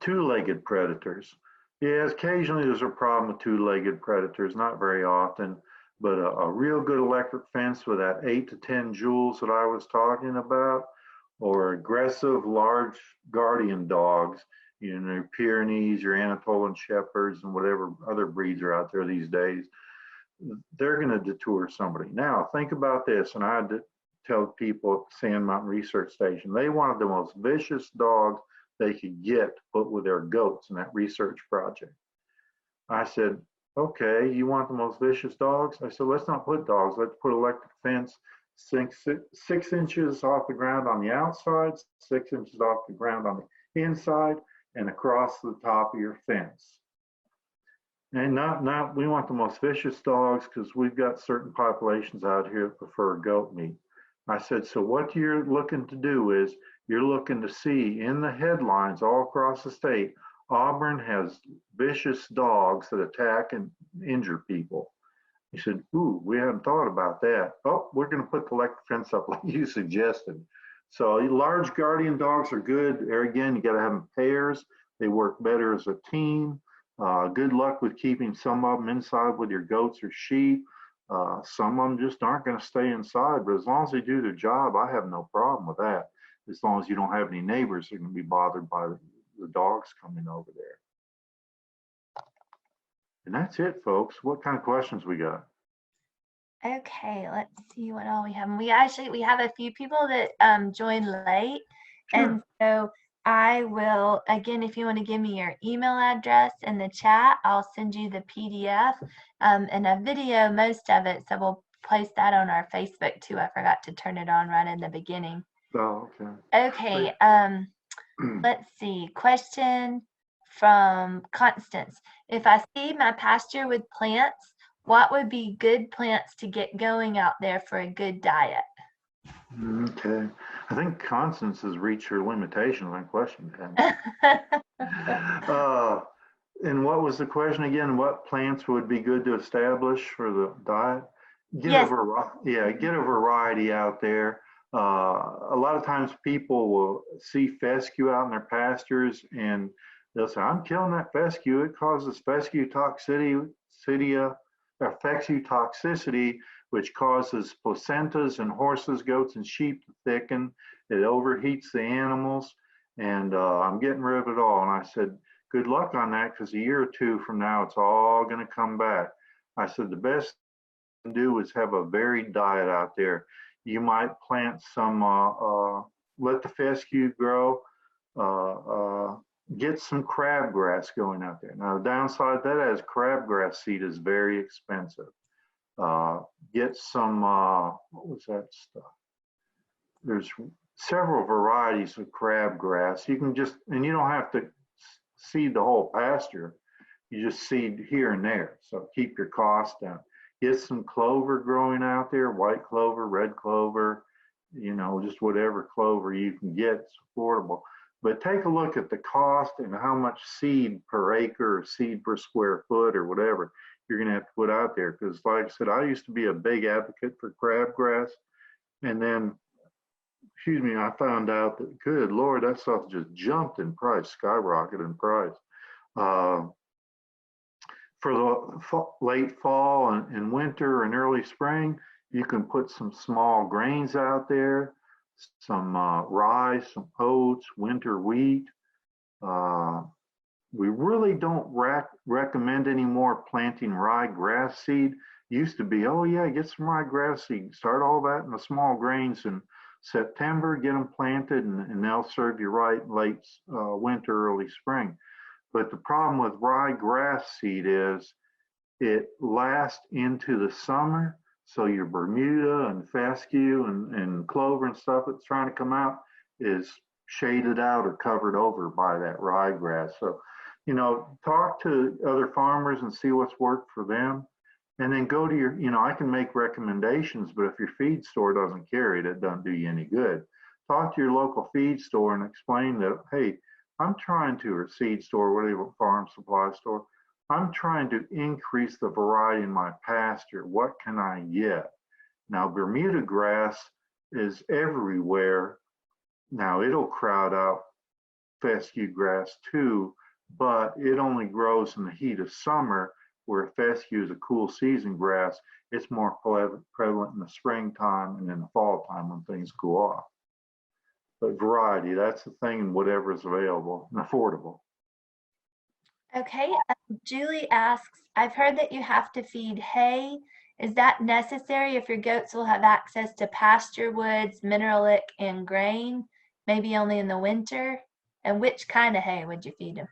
Two-legged predators. Yeah, occasionally there's a problem with two-legged predators, not very often, but a real good electric fence with that 8 to 10 joules that I was talking about, or aggressive large guardian dogs, you know, your Pyrenees, your Anatolian Shepherds, and whatever other breeds are out there these days, they're going to deter somebody. Now, think about this, and I had to tell people at the Sand Mountain Research Station, they wanted the most vicious dogs they could get to put with their goats in that research project. I said, okay, you want the most vicious dogs? I said, let's not put dogs, let's put electric fence 6 inches off the ground on the outside, 6 inches off the ground on the inside, and across the top of your fence. And not we want the most vicious dogs because we've got certain populations out here that prefer goat meat. I said, so what you're looking to do is you're looking to see in the headlines all across the state, Auburn has vicious dogs that attack and injure people. He said, ooh, we hadn't thought about that. Oh, we're going to put the electric fence up like you suggested. So large guardian dogs are good. There again, you got to have them pairs. They work better as a team. Good luck with keeping some of them inside with your goats or sheep. Some of them just aren't going to stay inside, but as long as they do their job, I have no problem with that. As long as you don't have any neighbors that are going to be bothered by the dogs coming over there. And that's it, folks. What kind of questions we got? Okay, let's see what all we have. We have a few people that joined late. Sure. And so I will, again, if you want to give me your email address in the chat, I'll send you the PDF and a video, most of it. So we'll place that on our Facebook too. I forgot to turn it on right in the beginning. Oh, okay. Okay, let's see. Question from Constance. If I see my pasture with plants, what would be good plants to get going out there for a good diet? Okay. I think Constance has reached her limitation on that question. And what was the question again? What plants would be good to establish for the diet? Get a variety out there. A lot of times people will see fescue out in their pastures and they'll say, I'm killing that fescue. It causes fescue toxicity, which causes placentas in horses, goats, and sheep to thicken. It overheats the animals, and I'm getting rid of it all. And I said, good luck on that, because a year or two from now, it's all going to come back. I said, the best you can do is have a varied diet out there. You might plant some, let the fescue grow, get some crabgrass going out there. Now, the downside of that is crabgrass seed is very expensive. Get some, what was that stuff? There's several varieties of crabgrass. You can just, and you don't have to seed the whole pasture. You just seed here and there. So keep your costs down. Get some clover growing out there, white clover, red clover, you know, just whatever clover you can get, it's affordable. But take a look at the cost and how much seed per acre or seed per square foot or whatever you're going to have to put out there. Because like I said, I used to be a big advocate for crabgrass. And then, I found out that, good Lord, that stuff just jumped in price, skyrocketed in price. For the late fall and winter and early spring, you can put some small grains out there. some rye, some oats, winter wheat. We really don't recommend anymore planting ryegrass seed. Used to be, oh yeah, get some ryegrass seed, start all that in the small grains in September, get them planted, and they'll serve you right late winter, early spring. But the problem with ryegrass seed is it lasts into the summer. So your Bermuda and fescue and clover and stuff that's trying to come out is shaded out or covered over by that ryegrass. So, talk to other farmers and see what's worked for them. And then go to your, I can make recommendations, but if your feed store doesn't carry it, it doesn't do you any good. Talk to your local feed store and explain that, hey, I'm trying to, or seed store, whatever, farm supply store, I'm trying to increase the variety in my pasture. What can I get? Now, Bermuda grass is everywhere. Now, it'll crowd out fescue grass too, but it only grows in the heat of summer, where fescue is a cool season grass. It's more prevalent in the springtime and in the fall time when things cool off. But variety, that's the thing, and whatever is available and affordable. Okay, Julie asks, I've heard that you have to feed hay. Is that necessary if your goats will have access to pasture woods, mineralic, and grain, maybe only in the winter? And which kind of hay would you feed them?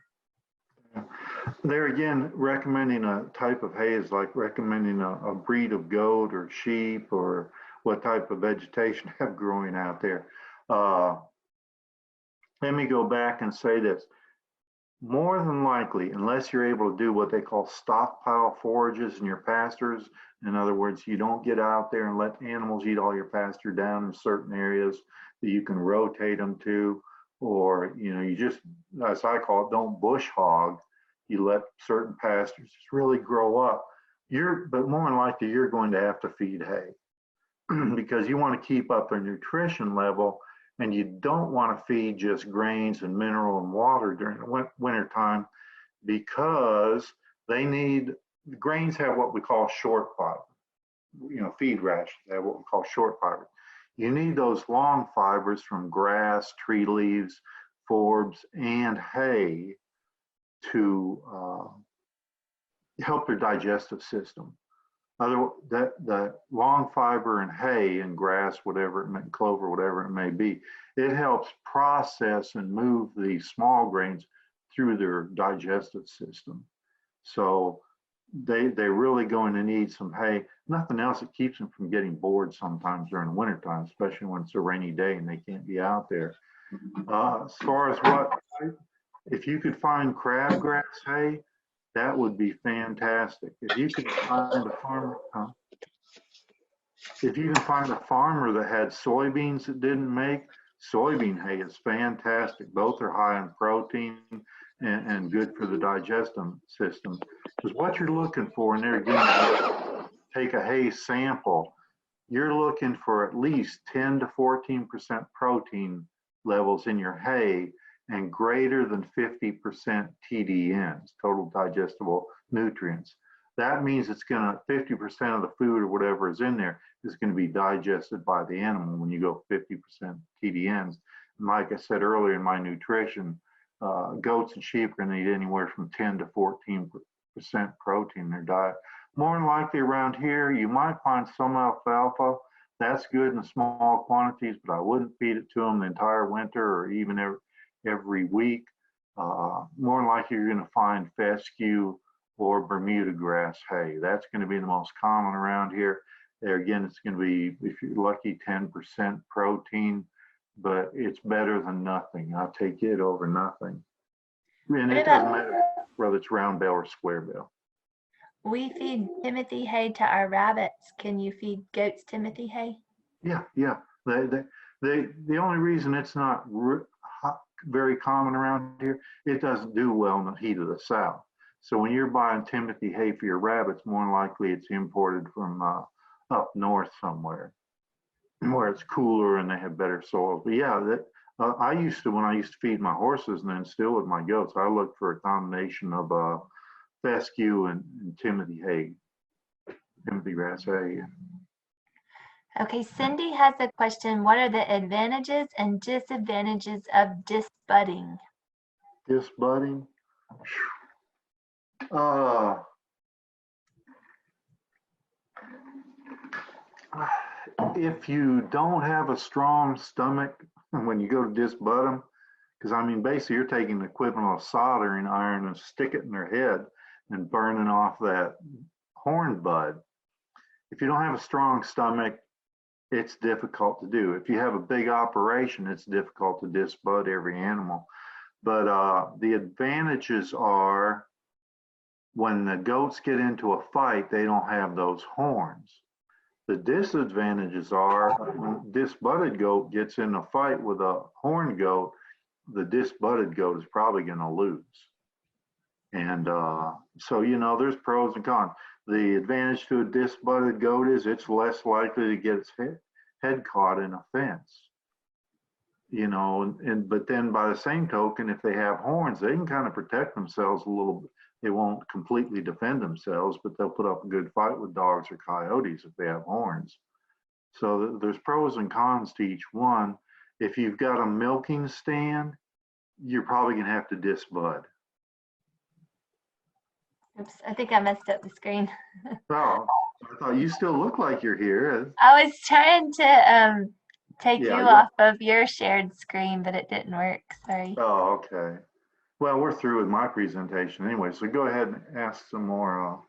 There again, recommending a type of hay is like recommending a breed of goat or sheep or what type of vegetation have growing out there. Let me go back and say this. More than likely, unless you're able to do what they call stockpile forages in your pastures, in other words, you don't get out there and let animals eat all your pasture down in certain areas that you can rotate them to, or you just, as I call it, don't bush hog. You let certain pastures just really grow up. But more than likely, you're going to have to feed hay because you want to keep up their nutrition level. And you don't want to feed just grains and mineral and water during the winter time, because grains have what we call short fiber. Feed rations have what we call short fiber. You need those long fibers from grass, tree leaves, forbs, and hay to help their digestive system. The long fiber and hay and grass, clover, whatever it may be, it helps process and move these small grains through their digestive system. So they're really going to need some hay. Nothing else, it keeps them from getting bored sometimes during the wintertime, especially when it's a rainy day and they can't be out there. As far as if you could find crabgrass hay, that would be fantastic. If you could find a farmer, that had soybeans that didn't make, soybean hay is fantastic. Both are high in protein and good for the digestive system. Because what you're looking for, and there again, take a hay sample, you're looking for at least 10 to 14% protein levels in your hay, and greater than 50% TDNs, total digestible nutrients. That means 50% of the food or whatever is in there is going to be digested by the animal when you go 50% TDNs. And like I said earlier in my nutrition, goats and sheep are going to need anywhere from 10 to 14% protein in their diet. More than likely around here, you might find some alfalfa. That's good in small quantities, but I wouldn't feed it to them the entire winter or even every week. More than likely, you're going to find fescue or Bermuda grass hay. That's going to be the most common around here. There again, it's going to be, if you're lucky, 10% protein, but it's better than nothing. I'll take it over nothing. And it doesn't matter whether it's round bale or square bale. We feed Timothy hay to our rabbits. Can you feed goats Timothy hay? Yeah. The only reason it's not very common around here, it doesn't do well in the heat of the South. So when you're buying Timothy hay for your rabbits, more than likely it's imported from up north somewhere where it's cooler and they have better soils. But yeah, when I used to feed my horses and then still with my goats, I looked for a combination of fescue and Timothy hay, Timothy grass hay. Okay, Cindy has a question. What are the advantages and disadvantages of disbudding? Disbudding. Uh, if you don't have a strong stomach when you go to disbud them, because I mean, basically, you're taking the equivalent of soldering iron and stick it in their head and burning off that horn bud. If you don't have a strong stomach, it's difficult to do. If you have a big operation, it's difficult to disbud every animal. But the advantages are when the goats get into a fight, they don't have those horns. The disadvantages are when disbudded goat gets in a fight with a horned goat, the disbudded goat is probably going to lose. And so, you know, there's pros and cons. The advantage to a disbudded goat is it's less likely to get its head caught in a fence. You know, but then by the same token, if they have horns, they can kind of protect themselves a little bit. They won't completely defend themselves, but they'll put up a good fight with dogs or coyotes if they have horns. So there's pros and cons to each one. If you've got a milking stand, you're probably going to have to disbud. Oops, I think I messed up the screen. Oh, I thought you still look like you're here. I was trying to take Yeah, you yeah. off of your shared screen, but it didn't work. Sorry. Oh, okay. Well, we're through with my presentation anyway, so go ahead and ask some more.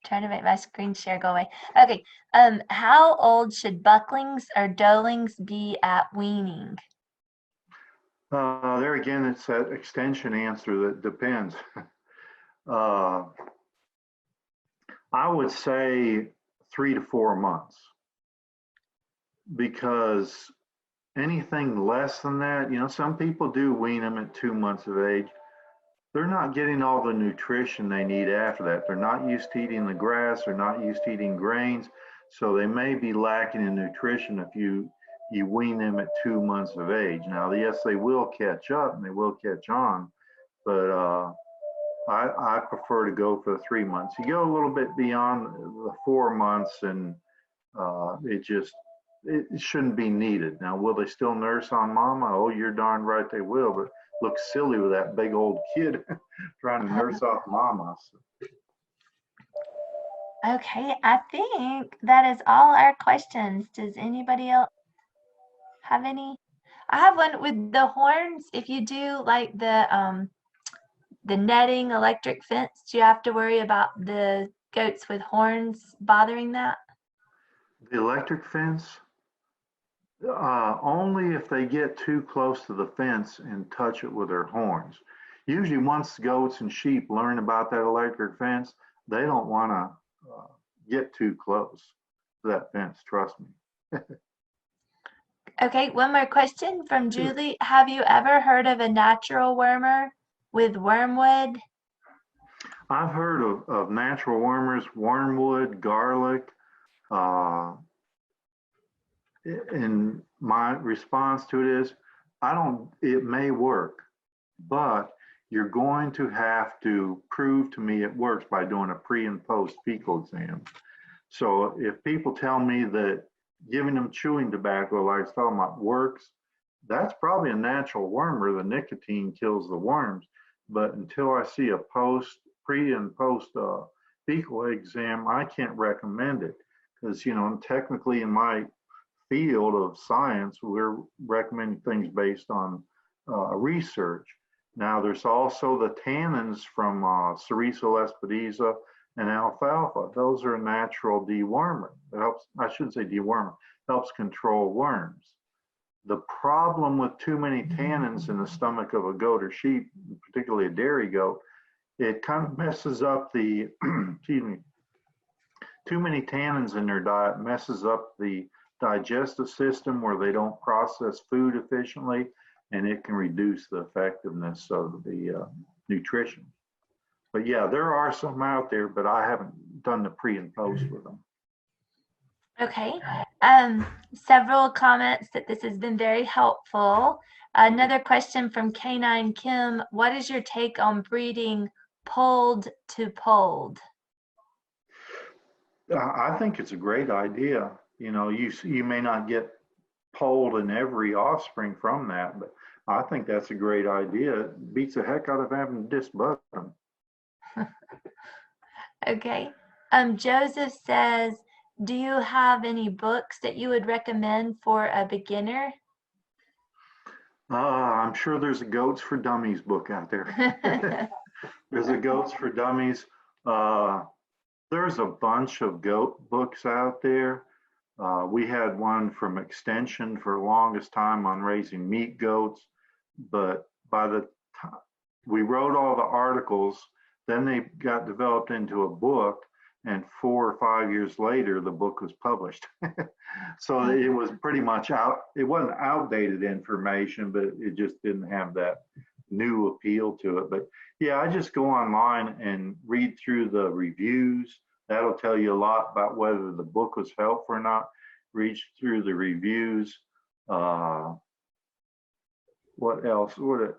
Trying to make my screen share go away. Okay. How old should bucklings or doelings be at weaning? There again, it's that extension answer that depends. I would say 3 to 4 months, because anything less than that, you know, some people do wean them at 2 months of age. They're not getting all the nutrition they need after that. They're not used to eating the grass. They're not used to eating grains. So they may be lacking in nutrition if you wean them at 2 months of age. Now, yes, they will catch up and they will catch on, but I prefer to go for the 3 months. You go a little bit beyond the 4 months and it shouldn't be needed. Now, will they still nurse on mama? Oh, you're darn right they will, but look silly with that big old kid trying to nurse off mama. Okay, I think that is all our questions. Does anybody else have any? I have one with the horns. If you do like the netting electric fence, do you have to worry about the goats with horns bothering that? The electric fence, only if they get too close to the fence and touch it with their horns. Usually once goats and sheep learn about that electric fence, they don't want to get too close to that fence, trust me. Okay, one more question from Julie. Have you ever heard of a natural wormer with wormwood? I've heard of natural wormers, wormwood, garlic. And my response to it is, it may work, but you're going to have to prove to me it works by doing a pre and post fecal exam. So if people tell me that giving them chewing tobacco, like I was talking about, works, that's probably a natural wormer. The nicotine kills the worms. But until I see a pre and post fecal exam, I can't recommend it, because, you know, technically in my field of science, we're recommending things based on research. Now, there's also the tannins from Cerisa lespedeza and alfalfa. Those are a natural dewormer. It helps, I shouldn't say dewormer, helps control worms. The problem with too many tannins in the stomach of a goat or sheep, particularly a dairy goat, it kind of messes up the, excuse me, too many tannins in their diet messes up the digestive system where they don't process food efficiently, and it can reduce the effectiveness of the nutrition. But yeah, there are some out there, but I haven't done the pre and post with them. Okay. Several comments that this has been very helpful. Another question from Canine Kim. What is your take on breeding polled to polled? I think it's a great idea. You know, you may not get polled in every offspring from that, but I think that's a great idea. It beats the heck out of having to disbud them. Okay. Joseph says, do you have any books that you would recommend for a beginner? I'm sure there's a Goats for Dummies book out there. There's a Goats for Dummies. Uh, there's a bunch of goat books out there. We had one from Extension for the longest time on raising meat goats, but by the time we wrote all the articles, then they got developed into a book, and 4 or 5 years later, the book was published. So it was pretty much out. It wasn't outdated information, but it just didn't have that new appeal to it. But yeah, I just go online and read through the reviews. That'll tell you a lot about whether the book was helpful or not. Read through the reviews. Uh, what else? What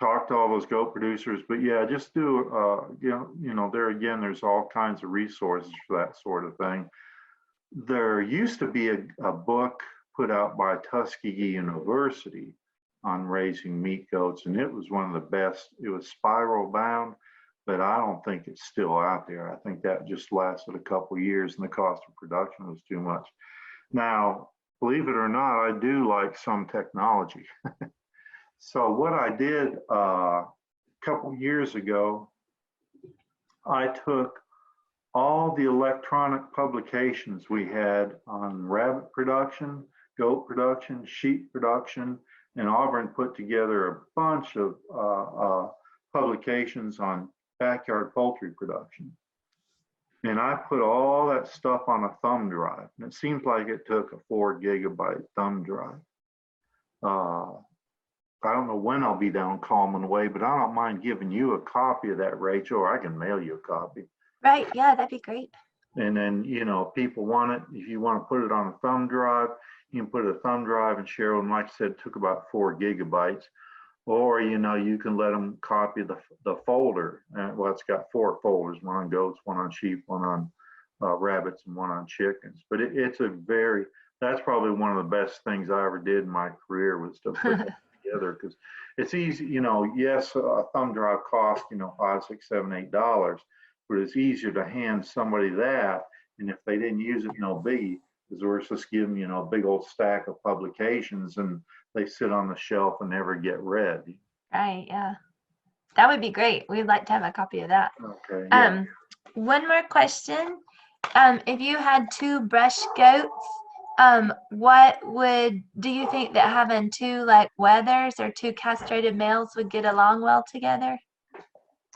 talk to all those goat producers. But yeah, just do. There again, there's all kinds of resources for that sort of thing. There used to be a book put out by Tuskegee University on raising meat goats, and it was one of the best. It was spiral bound, but I don't think it's still out there. I think that just lasted a couple of years, and the cost of production was too much. Now, believe it or not, I do like some technology. So what I did a couple years ago, I took all the electronic publications we had on rabbit production, goat production, sheep production, and Auburn put together a bunch of publications on backyard poultry production. And I put all that stuff on a thumb drive. And it seems like it took a 4 gigabyte thumb drive. I don't know when I'll be down Coleman Way, but I don't mind giving you a copy of that, Rachel, or I can mail you a copy. Right. Yeah, that'd be great. And then, if people want it, if you want to put it on a thumb drive, you can put a thumb drive and share them. Like I said, it took about 4 gigabytes. Or, you can let them copy the folder. Well, it's got 4 folders, one on goats, one on sheep, one on rabbits, and one on chickens. But that's probably one of the best things I ever did in my career was to put that together, because it's easy, yes, a thumb drive costs, $5, $6, $7, $8, but it's easier to hand somebody that. And if they didn't use it, no biggie, because we're just give them, a big old stack of publications and they sit on the shelf and never get read. Right. Yeah. That would be great. We'd like to have a copy of that. Okay. Yeah. One more question. If you had 2 brush goats, do you think that having 2 like wethers or 2 castrated males would get along well together?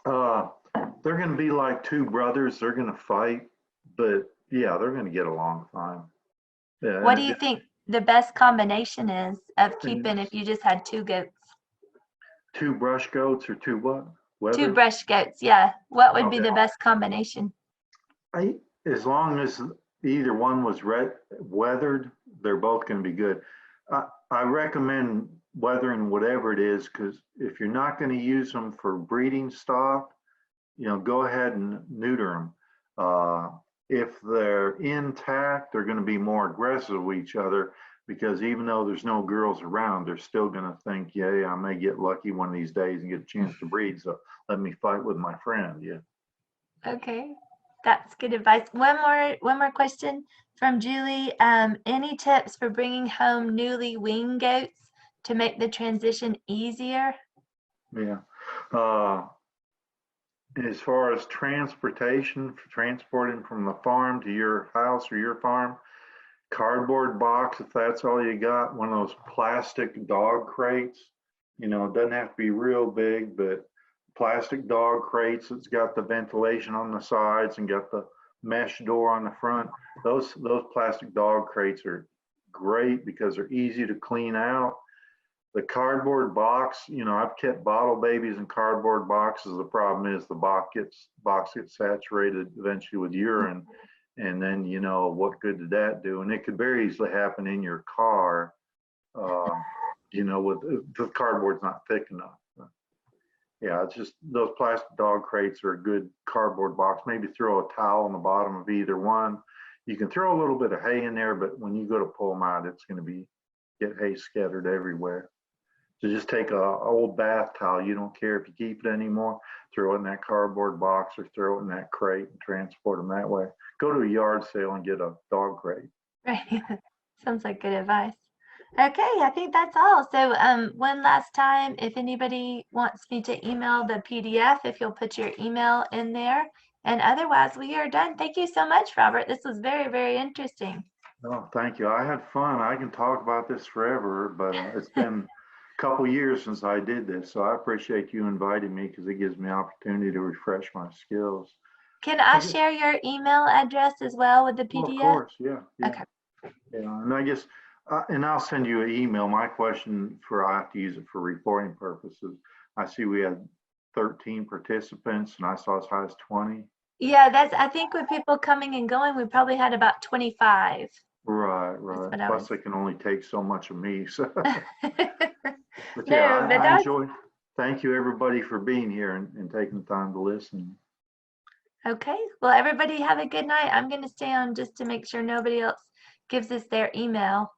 They're going to be like 2 brothers. They're going to fight, but yeah, they're going to get along fine. Yeah. What do you think the best combination is of keeping if you just had 2 goats? 2 brush goats or 2 what? Wethers? 2 brush goats, yeah. What would be the best combination? As long as either one was weathered, they're both going to be good. I recommend weathering whatever it is, because if you're not going to use them for breeding stock, go ahead and neuter them. If they're intact, they're going to be more aggressive with each other, because even though there's no girls around, they're still going to think, yeah, I may get lucky one of these days and get a chance to breed. So let me fight with my friend. Yeah. Okay, that's good advice. One more question from Julie. Any tips for bringing home newly weaned goats to make the transition easier? Yeah. As far as transportation, for transporting from the farm to your house or your farm, cardboard box, if that's all you got, one of those plastic dog crates, it doesn't have to be real big, but plastic dog crates that's got the ventilation on the sides and got the mesh door on the front. Those plastic dog crates are great because they're easy to clean out. The cardboard box, I've kept bottle babies in cardboard boxes. The problem is the box gets saturated eventually with urine, and then what good did that do? And it could very easily happen in your car, with the cardboard's not thick enough. Yeah, it's just those plastic dog crates are a good cardboard box. Maybe throw a towel on the bottom of either one. You can throw a little bit of hay in there, but when you go to pull them out, it's going to be get hay scattered everywhere. So just take a old bath towel. You don't care if you keep it anymore. Throw it in that cardboard box or throw it in that crate and transport them that way. Go to a yard sale and get a dog crate. Right. Sounds like good advice. Okay, I think that's all. So one last time, if anybody wants me to email the PDF, if you'll put your email in there. And otherwise, we are done. Thank you so much, Robert. This was very, very interesting. Oh, thank you. I had fun. I can talk about this forever, but it's been a couple years since I did this. So I appreciate you inviting me because it gives me opportunity to refresh my skills. Can I I guess, share your email address as well with the well, of PDF? course, yeah, yeah. Okay. Yeah, and I guess, and I'll send you an email. My question I have to use it for reporting purposes. I see we had 13 participants and I saw as high as 20. Yeah, I think with people coming and going, we probably had about 25. Right, That's right. what I Plus was. they can only take so much of me. So, but yeah, No, but I that's enjoy. Thank you everybody for being here and taking the time to listen. okay. Well, everybody have a good night. I'm going to stay on just to make sure nobody else gives us their email.